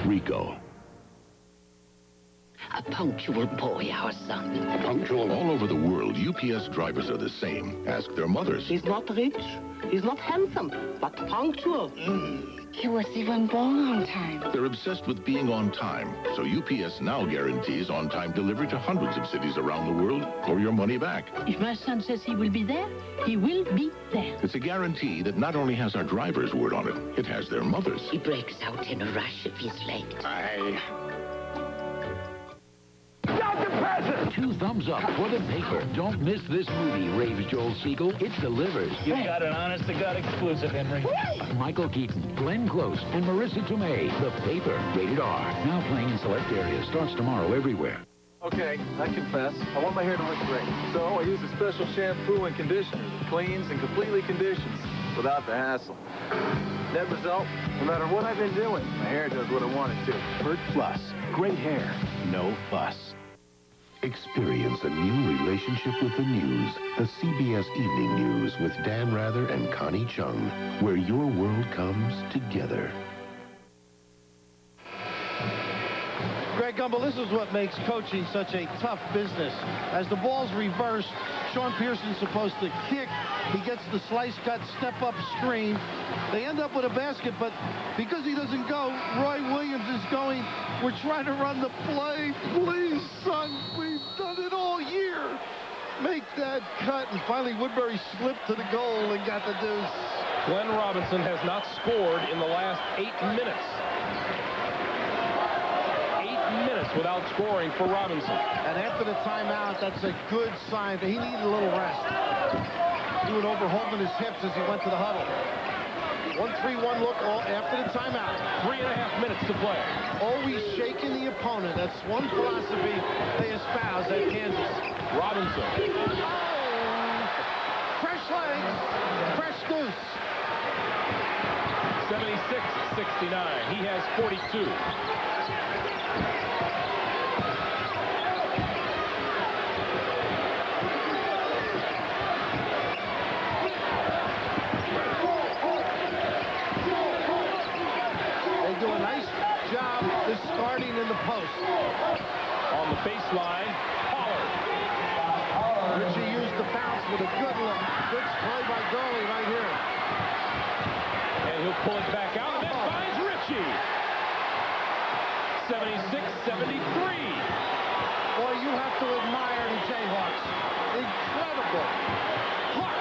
Ricoh. A punctual boy, our son. Punctual all over the world, UPS drivers are the same. Ask their mothers. He's not rich, he's not handsome, but punctual. He was even born on time. They're obsessed with being on time, so UPS now guarantees on-time delivery to hundreds of cities around the world or your money back. If my son says he will be there, he will be there. It's a guarantee that not only has our driver's word on it, it has their mother's. He breaks out in a rush if he's late. Two thumbs up for the paper. Don't miss this movie, raves Joel Siegel. It delivers. You've got an honest-to-God exclusive, Henry. Michael Keaton, Glenn Close, and Marissa Tomei. The Paper, rated R. Now playing in select areas. Starts tomorrow everywhere. Okay, I confess. I want my hair to look great. So I use a special shampoo and conditioner that cleans and completely conditions without the hassle. Net result, no matter what I've been doing, my hair does what I want it to. Pert Plus. Great hair. No fuss. Experience a new relationship with the news. The CBS Evening News with Dan Rather and Connie Chung, where your world comes together. Greg Gumbel, this is what makes coaching such a tough business. As the ball's reversed, Sean Pearson's supposed to kick. He gets the slice cut, step-up screen. They end up with a basket, but because he doesn't go, Roy Williams is going, we're trying to run the play. Please, son, we've done it all year. Make that cut. And finally, Woodberry slipped to the goal and got the deuce. Glenn Robinson has not scored in the last 8 minutes. 8 minutes without scoring for Robinson. And after the timeout, that's a good sign that he needed a little rest. He would overholding his hips as he went to the huddle. 1-3-1 look all after the timeout. 3.5 minutes to play. Always shaking the opponent. That's one philosophy they espouse at Kansas. Robinson. Fresh legs. Fresh deuce. 76-69. He has 42. They do a nice job discarding in the post. On the baseline, Pollard. Richie used the bounce with a good look. Good play by Gurley right here. And he'll pull it back out, and that finds Richie. 76-73. Boy, you have to admire the Jayhawks. Incredible. Clark.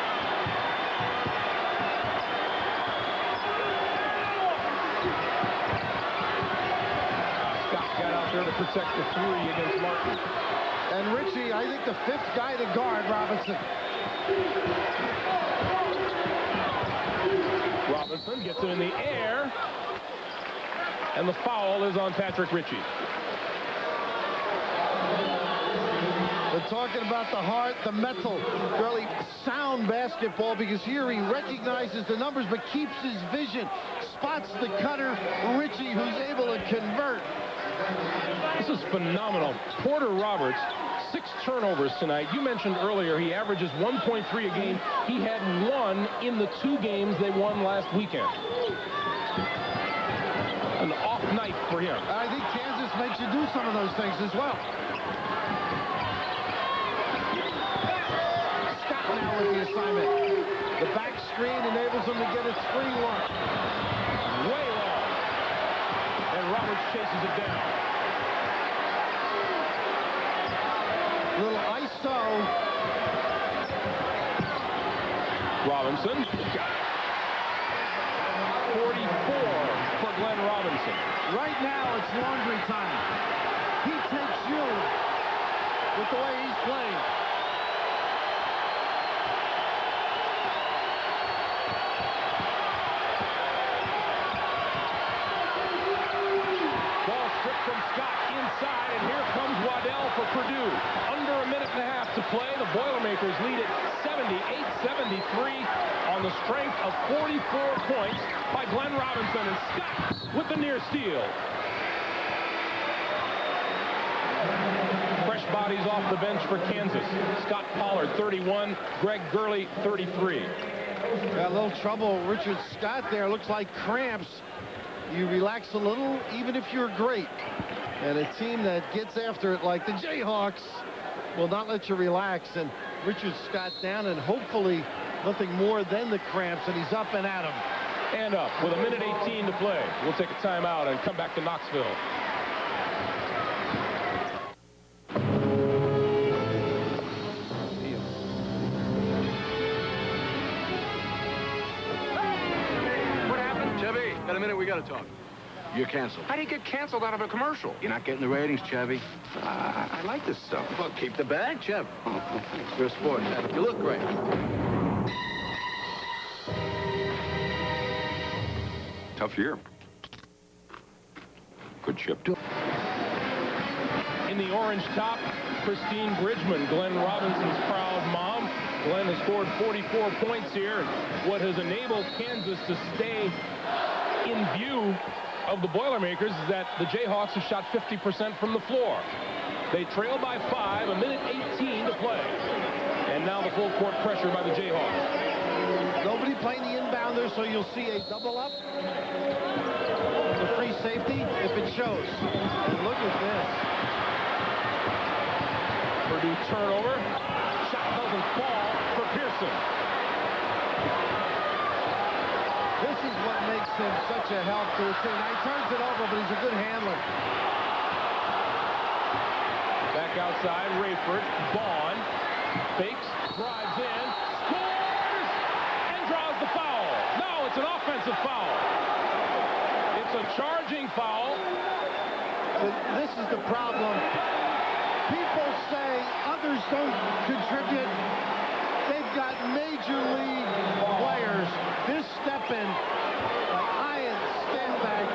Scott got out there to protect the three against Martin. And Richie, I think the fifth guy to guard Robinson. Robinson gets it in the air. And the foul is on Patrick Ritchie. We're talking about the heart, the mental, really sound basketball, because here he recognizes the numbers but keeps his vision. Spots the cutter, Ritchie, who's able to convert. This is phenomenal. Porter Roberts, 6 turnovers tonight. You mentioned earlier he averages 1.3 a game. He had 1 in the 2 games they won last weekend. An off night for him. I think Kansas makes you do some of those things as well. Scott now with the assignment. The back screen enables him to get a screen look. Way long. And Roberts chases it down. Little ISO. Robinson. 44 for Glenn Robinson. Right now, it's laundry time. He takes you with the way he's playing. Ball stripped from Scott inside, and here comes Waddell for Purdue. Under a minute and a half to play. The Boilermakers lead it 7 78-73 on the strength of 44 points by Glenn Robinson, and Scott with the near steal. Fresh bodies off the bench for Kansas. Scott Pollard, 31. Greg Gurley, 33. Got a little trouble. Richard Scott there. Looks like cramps. You relax a little, even if you're great. And a team that gets after it like the Jayhawks will not let you relax. And Richard Scott down, and hopefully nothing more than the cramps, and he's up and at him. And up with 1:18 to play. We'll take a timeout and come back to Knoxville. What happened? Chevy, got a minute, we gotta talk. You're canceled. How do you get canceled out of a commercial? You're not getting the ratings, Chevy. I like this stuff. Well, keep the bag, Chev. You're a sport. You look great. Tough year. Good ship. In the orange top, Christine Bridgman, Glenn Robinson's proud mom. Glenn has scored 44 points here, and what has enabled Kansas to stay in view of the Boilermakers is that the Jayhawks have shot 50% from the floor. They trail by 5, 1:18 to play. And now the full court pressure by the Jayhawks. Nobody playing the inbounder, so you'll see a double up. The free safety, if it shows. And look at this. Purdue turnover. Shot doesn't fall for Pearson. This is what makes him such a help to the team. Now, he turns it over, but he's a good handler. Back outside, Rayford. Vaughn fakes, drives in, scores, and draws the foul. No, it's an offensive foul. It's a charging foul. This is the problem. People say others don't contribute. They've got major league players. This step in by Ian Stanback.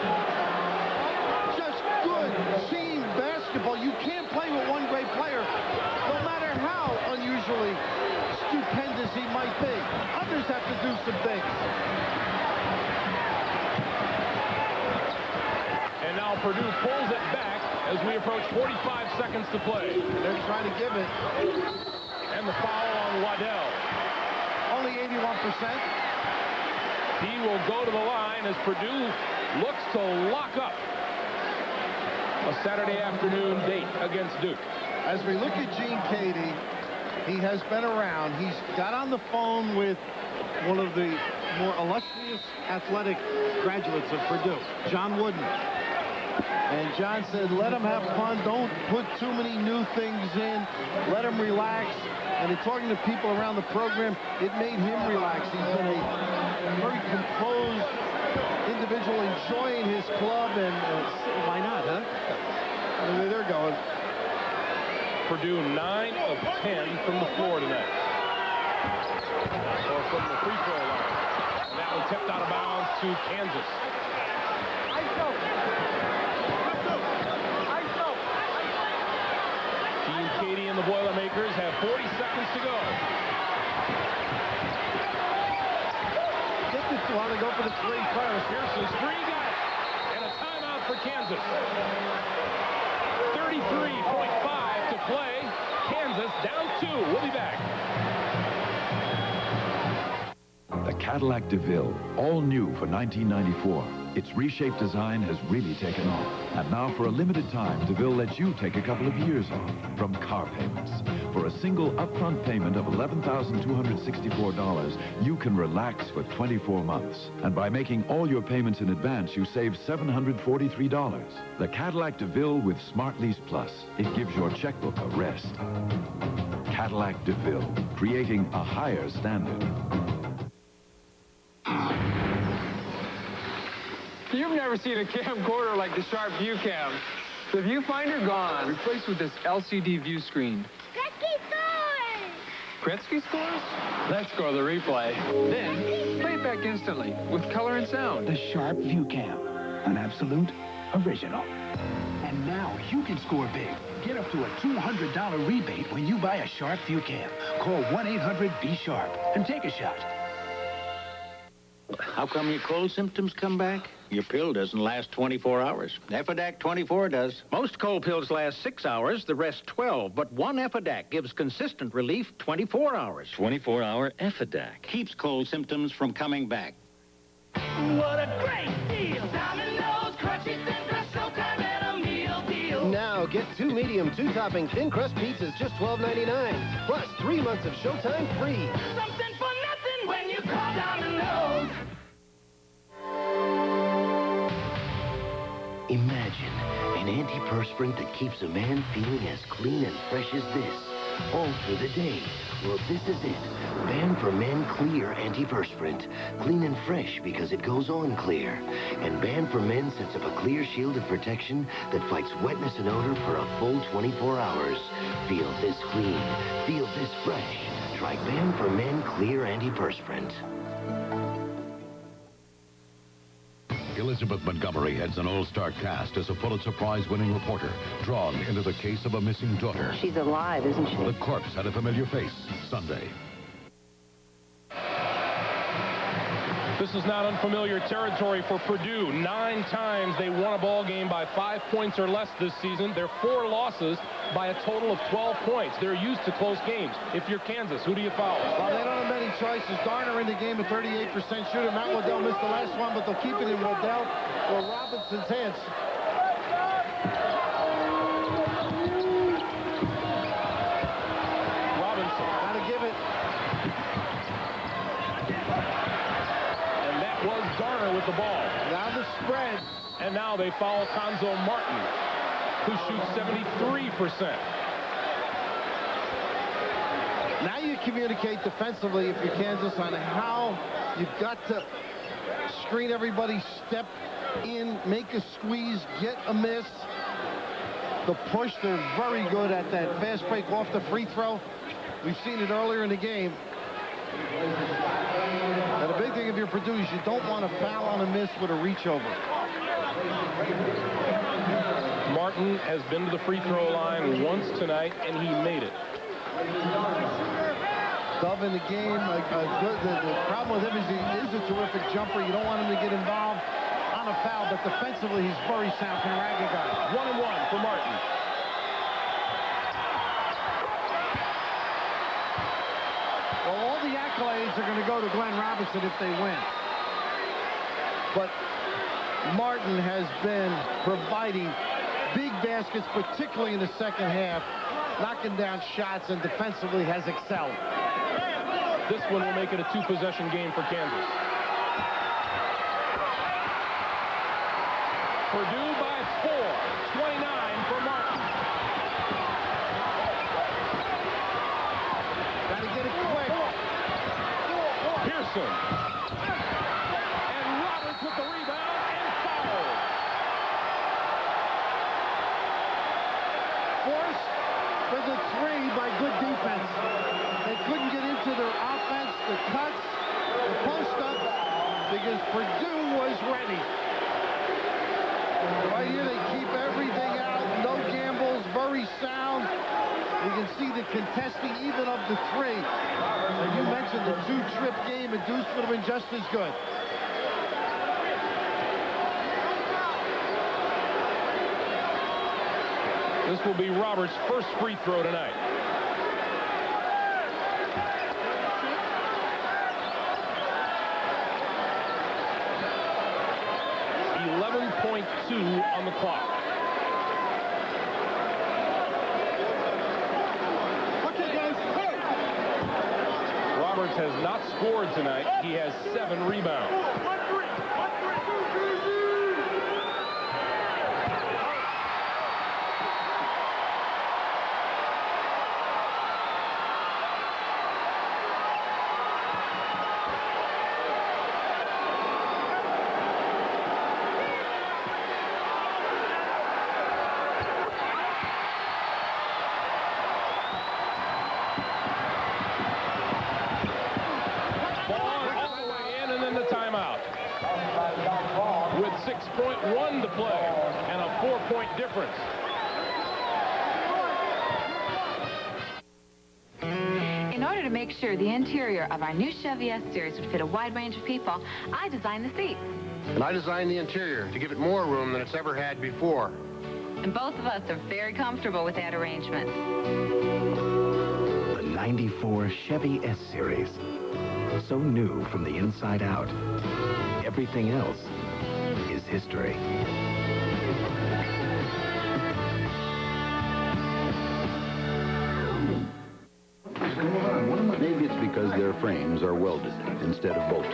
Just good team basketball. You can't play with one great player, no matter how unusually stupendous he might be. Others have to do some things. And now Purdue pulls it back as we approach 45 seconds to play. They're trying to give it. And the foul on Waddell. Only 81%. He will go to the line as Purdue looks to lock up a Saturday afternoon date against Duke. As we look at Gene Cady, he has been around. He's got on the phone with one of the more illustrious athletic graduates of Purdue, John Wooden. And John said, let him have fun. Don't put too many new things in. Let him relax. And in talking to people around the program, it made him relax. He's been a very composed individual, enjoying his club, and why not, huh? They're going. Purdue 9 of 10 from the floor tonight. Or from the free throw line. And that one tipped out of bounds to Kansas. Gene Cady and the Boilermakers have 40 seconds to go. Want to go for the three first. Pearson's free, got it. And a timeout for Kansas. 33.5 to play. Kansas down 2. We'll be back. The Cadillac DeVille, all new for 1994. Its reshaped design has really taken off. And now for a limited time, DeVille lets you take a couple of years off from car payments. For a single upfront payment of $11,264, you can relax for 24 months. And by making all your payments in advance, you save $743. The Cadillac DeVille with Smart Lease Plus. It gives your checkbook a rest. Cadillac DeVille, creating a higher standard. You've never seen a camcorder like the Sharp View Cam. The viewfinder gone. Replaced with this LCD view screen. Gretzky scores! Gretzky scores? Let's go to the replay. Then, play it back instantly with color and sound. The Sharp View Cam, an absolute original. And now you can score big. Get up to a $200 rebate when you buy a Sharp View Cam. Call 1-800-BE-SHARP and take a shot. How come your cold symptoms come back? Your pill doesn't last 24 hours. Epidac 24 does. Most cold pills last 6 hours, the rest 12. But one Epidac gives consistent relief 24 hours. 24-hour Epidac keeps cold symptoms from coming back. What a great deal! Domino's Crunchies and Crust Showtime and a meal deal. Now get 2 medium, 2-topping thin crust pizzas, just $12.99. Plus 3 months of Showtime free. Something for nothing when you call Domino's. Imagine an antiperspirant that keeps a man feeling as clean and fresh as this all through the day. Well, this is it. Ban for Men Clear Antiperspirant. Clean and fresh because it goes on clear. And Ban for Men sets up a clear shield of protection that fights wetness and odor for a full 24 hours. Feel this clean. Feel this fresh. Try Ban for Men Clear Antiperspirant. Elizabeth Montgomery heads an all-star cast as a Pulitzer Prize-winning reporter, drawn into the case of a missing daughter. She's alive, isn't she? The corpse had a familiar face. Sunday. This is not unfamiliar territory for Purdue. 9 times they won a ball game by 5 points or less this season. Their 4 losses by a total of 12 points. They're used to close games. If you're Kansas, who do you foul? Well, they don't have many choices. Garner in the game, a 38% shooter. Matt Waddell missed the last one, but they'll keep it in Waddell or Robinson's hands. Robinson. Gotta give it. Was Garner with the ball. Now the spread. And now they foul Cuonzo Martin, who shoots 73%. Now you communicate defensively if you're Kansas on how you've got to screen everybody, step in, make a squeeze, get a miss. The push, they're very good at that fast break off the free throw. We've seen it earlier in the game. And the big thing if you're Purdue is you don't want to foul on a miss with a reach over. Martin has been to the free throw line once tonight, and he made it. Dove in the game. The problem with him is he is a terrific jumper. You don't want him to get involved on a foul, but defensively he's very sound. Can rag a guy. 1-1 for Martin. Well, all the accolades are going to go to Glenn Robinson if they win. But Martin has been providing big baskets, particularly in the second half, knocking down shots, and defensively has excelled. This one will make it a 2-possession game for Kansas. Purdue by 4, 29 for Martin. Gotta get it quick. Pearson. And Roberts with the rebound and foul. Forced for the 3 by good defense. They couldn't get into their offense, the cuts, the post-up, because Purdue was ready. Right here, they keep everything out. No gambles, very sound. You can see the contesting even of the 3. And you mentioned the 2-trip game, and Deuce would have been just as good. This will be Roberts' first free throw tonight. .2 on the clock. Roberts has not scored tonight. He has 7 rebounds. With 6.1 to play and a 4-point difference. order to make sure the interior of our new Chevy S Series would fit a wide range of people, I designed the seats. And I designed the interior to give it more room than it's ever had before. And both of us are very comfortable with that arrangement. The 94 Chevy S Series. So new from the inside out. Everything else is history. Maybe it's because their frames are welded instead of bolted.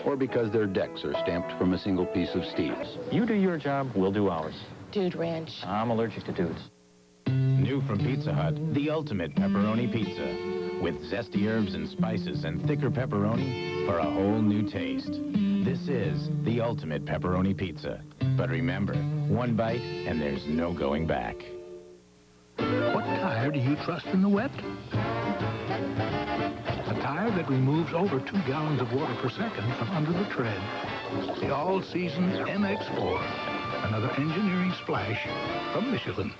Or because their decks are stamped from a single piece of steel. You do your job, we'll do ours. Dude Ranch. I'm allergic to dudes. New from Pizza Hut, the ultimate pepperoni pizza. With zesty herbs and spices and thicker pepperoni for a whole new taste. This is the ultimate pepperoni pizza. But remember, one bite and there's no going back. What tire do you trust in the wet? A tire that removes over 2 gallons of water per second from under the tread. The all-season MX4. Another engineering splash from Michelin.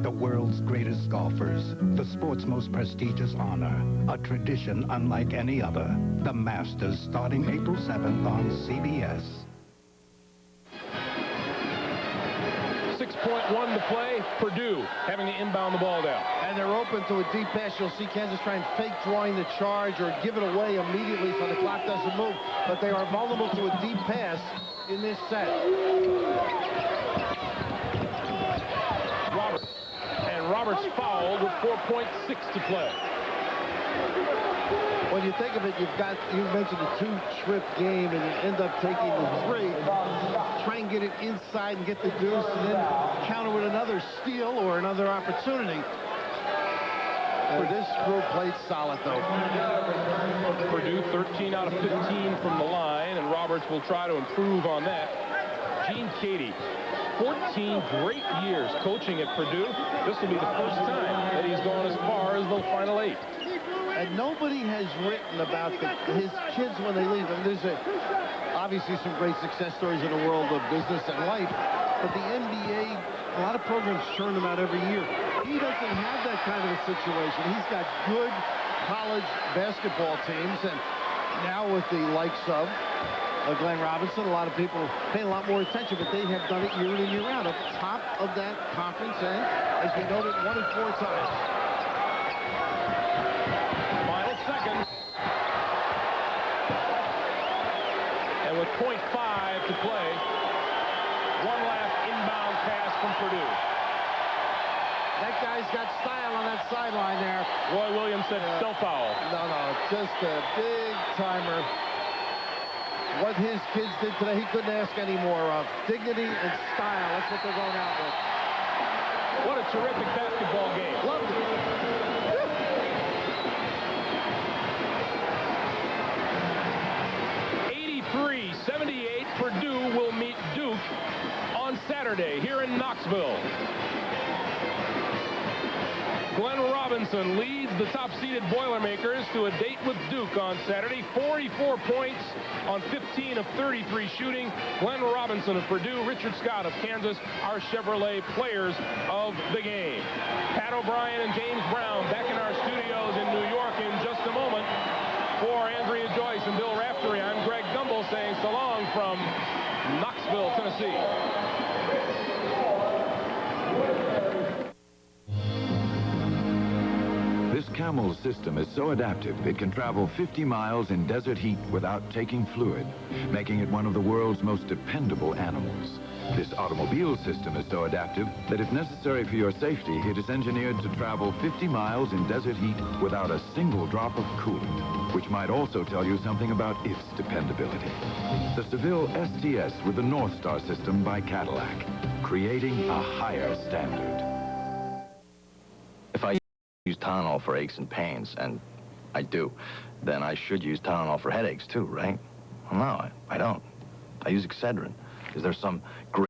The world's greatest golfers, the sport's most prestigious honor, a tradition unlike any other. The Masters, starting April 7th on CBS. 6.1 to play. Purdue having to inbound the ball down. And they're open to a deep pass. You'll see Kansas try and fake drawing the charge or give it away immediately so the clock doesn't move. But they are vulnerable to a deep pass in this set. Roberts fouled with 4.6 to play. When you think of it, you mentioned a 2-trip game and you end up taking the 3. Try and get it inside and get the deuce and then counter with another steal or another opportunity. This group played solid, though. Purdue 13 out of 15 from the line, and Roberts will try to improve on that. Gene Cady, 14 great years coaching at Purdue. This will be the first time that he's gone as far as the Final 8. And nobody has written about his kids when they leave. And there's obviously some great success stories in the world of business and life. But the NBA, a lot of programs churn them out every year. He doesn't have that kind of a situation. He's got good college basketball teams. And now with the likes of Glenn Robinson, a lot of people pay a lot more attention, but they have done it year in and year out at the top of that conference, and as we noted, 1 and 4 times. Final seconds. And with 0.5 to play, one last inbound pass from Purdue. That guy's got style on that sideline there. Roy Williams said no foul. No, just a big timer. What his kids did today, he couldn't ask any more of. Dignity and style, that's what they're going out with. What a terrific basketball game. Loved it. 83-78, Purdue will meet Duke on Saturday here in Knoxville. Glenn Robinson leads the top-seeded Boilermakers to a date with Duke on Saturday. 44 points on 15 of 33 shooting. Glenn Robinson of Purdue, Richard Scott of Kansas, our Chevrolet players of the game. Pat O'Brien and James Brown back in our studios in New York in just a moment. For Andrea Joyce and Bill Raftery, I'm Greg Gumbel saying so long from Knoxville, Tennessee. This Camel's system is so adaptive, it can travel 50 miles in desert heat without taking fluid, making it one of the world's most dependable animals. This automobile system is so adaptive that if necessary for your safety, it is engineered to travel 50 miles in desert heat without a single drop of coolant, which might also tell you something about its dependability. The Seville STS with the North Star system by Cadillac, creating a higher standard. If I use Tylenol for aches and pains, and I do, then I should use Tylenol for headaches too, right? Well, no, I don't. I use Excedrin. Is there some great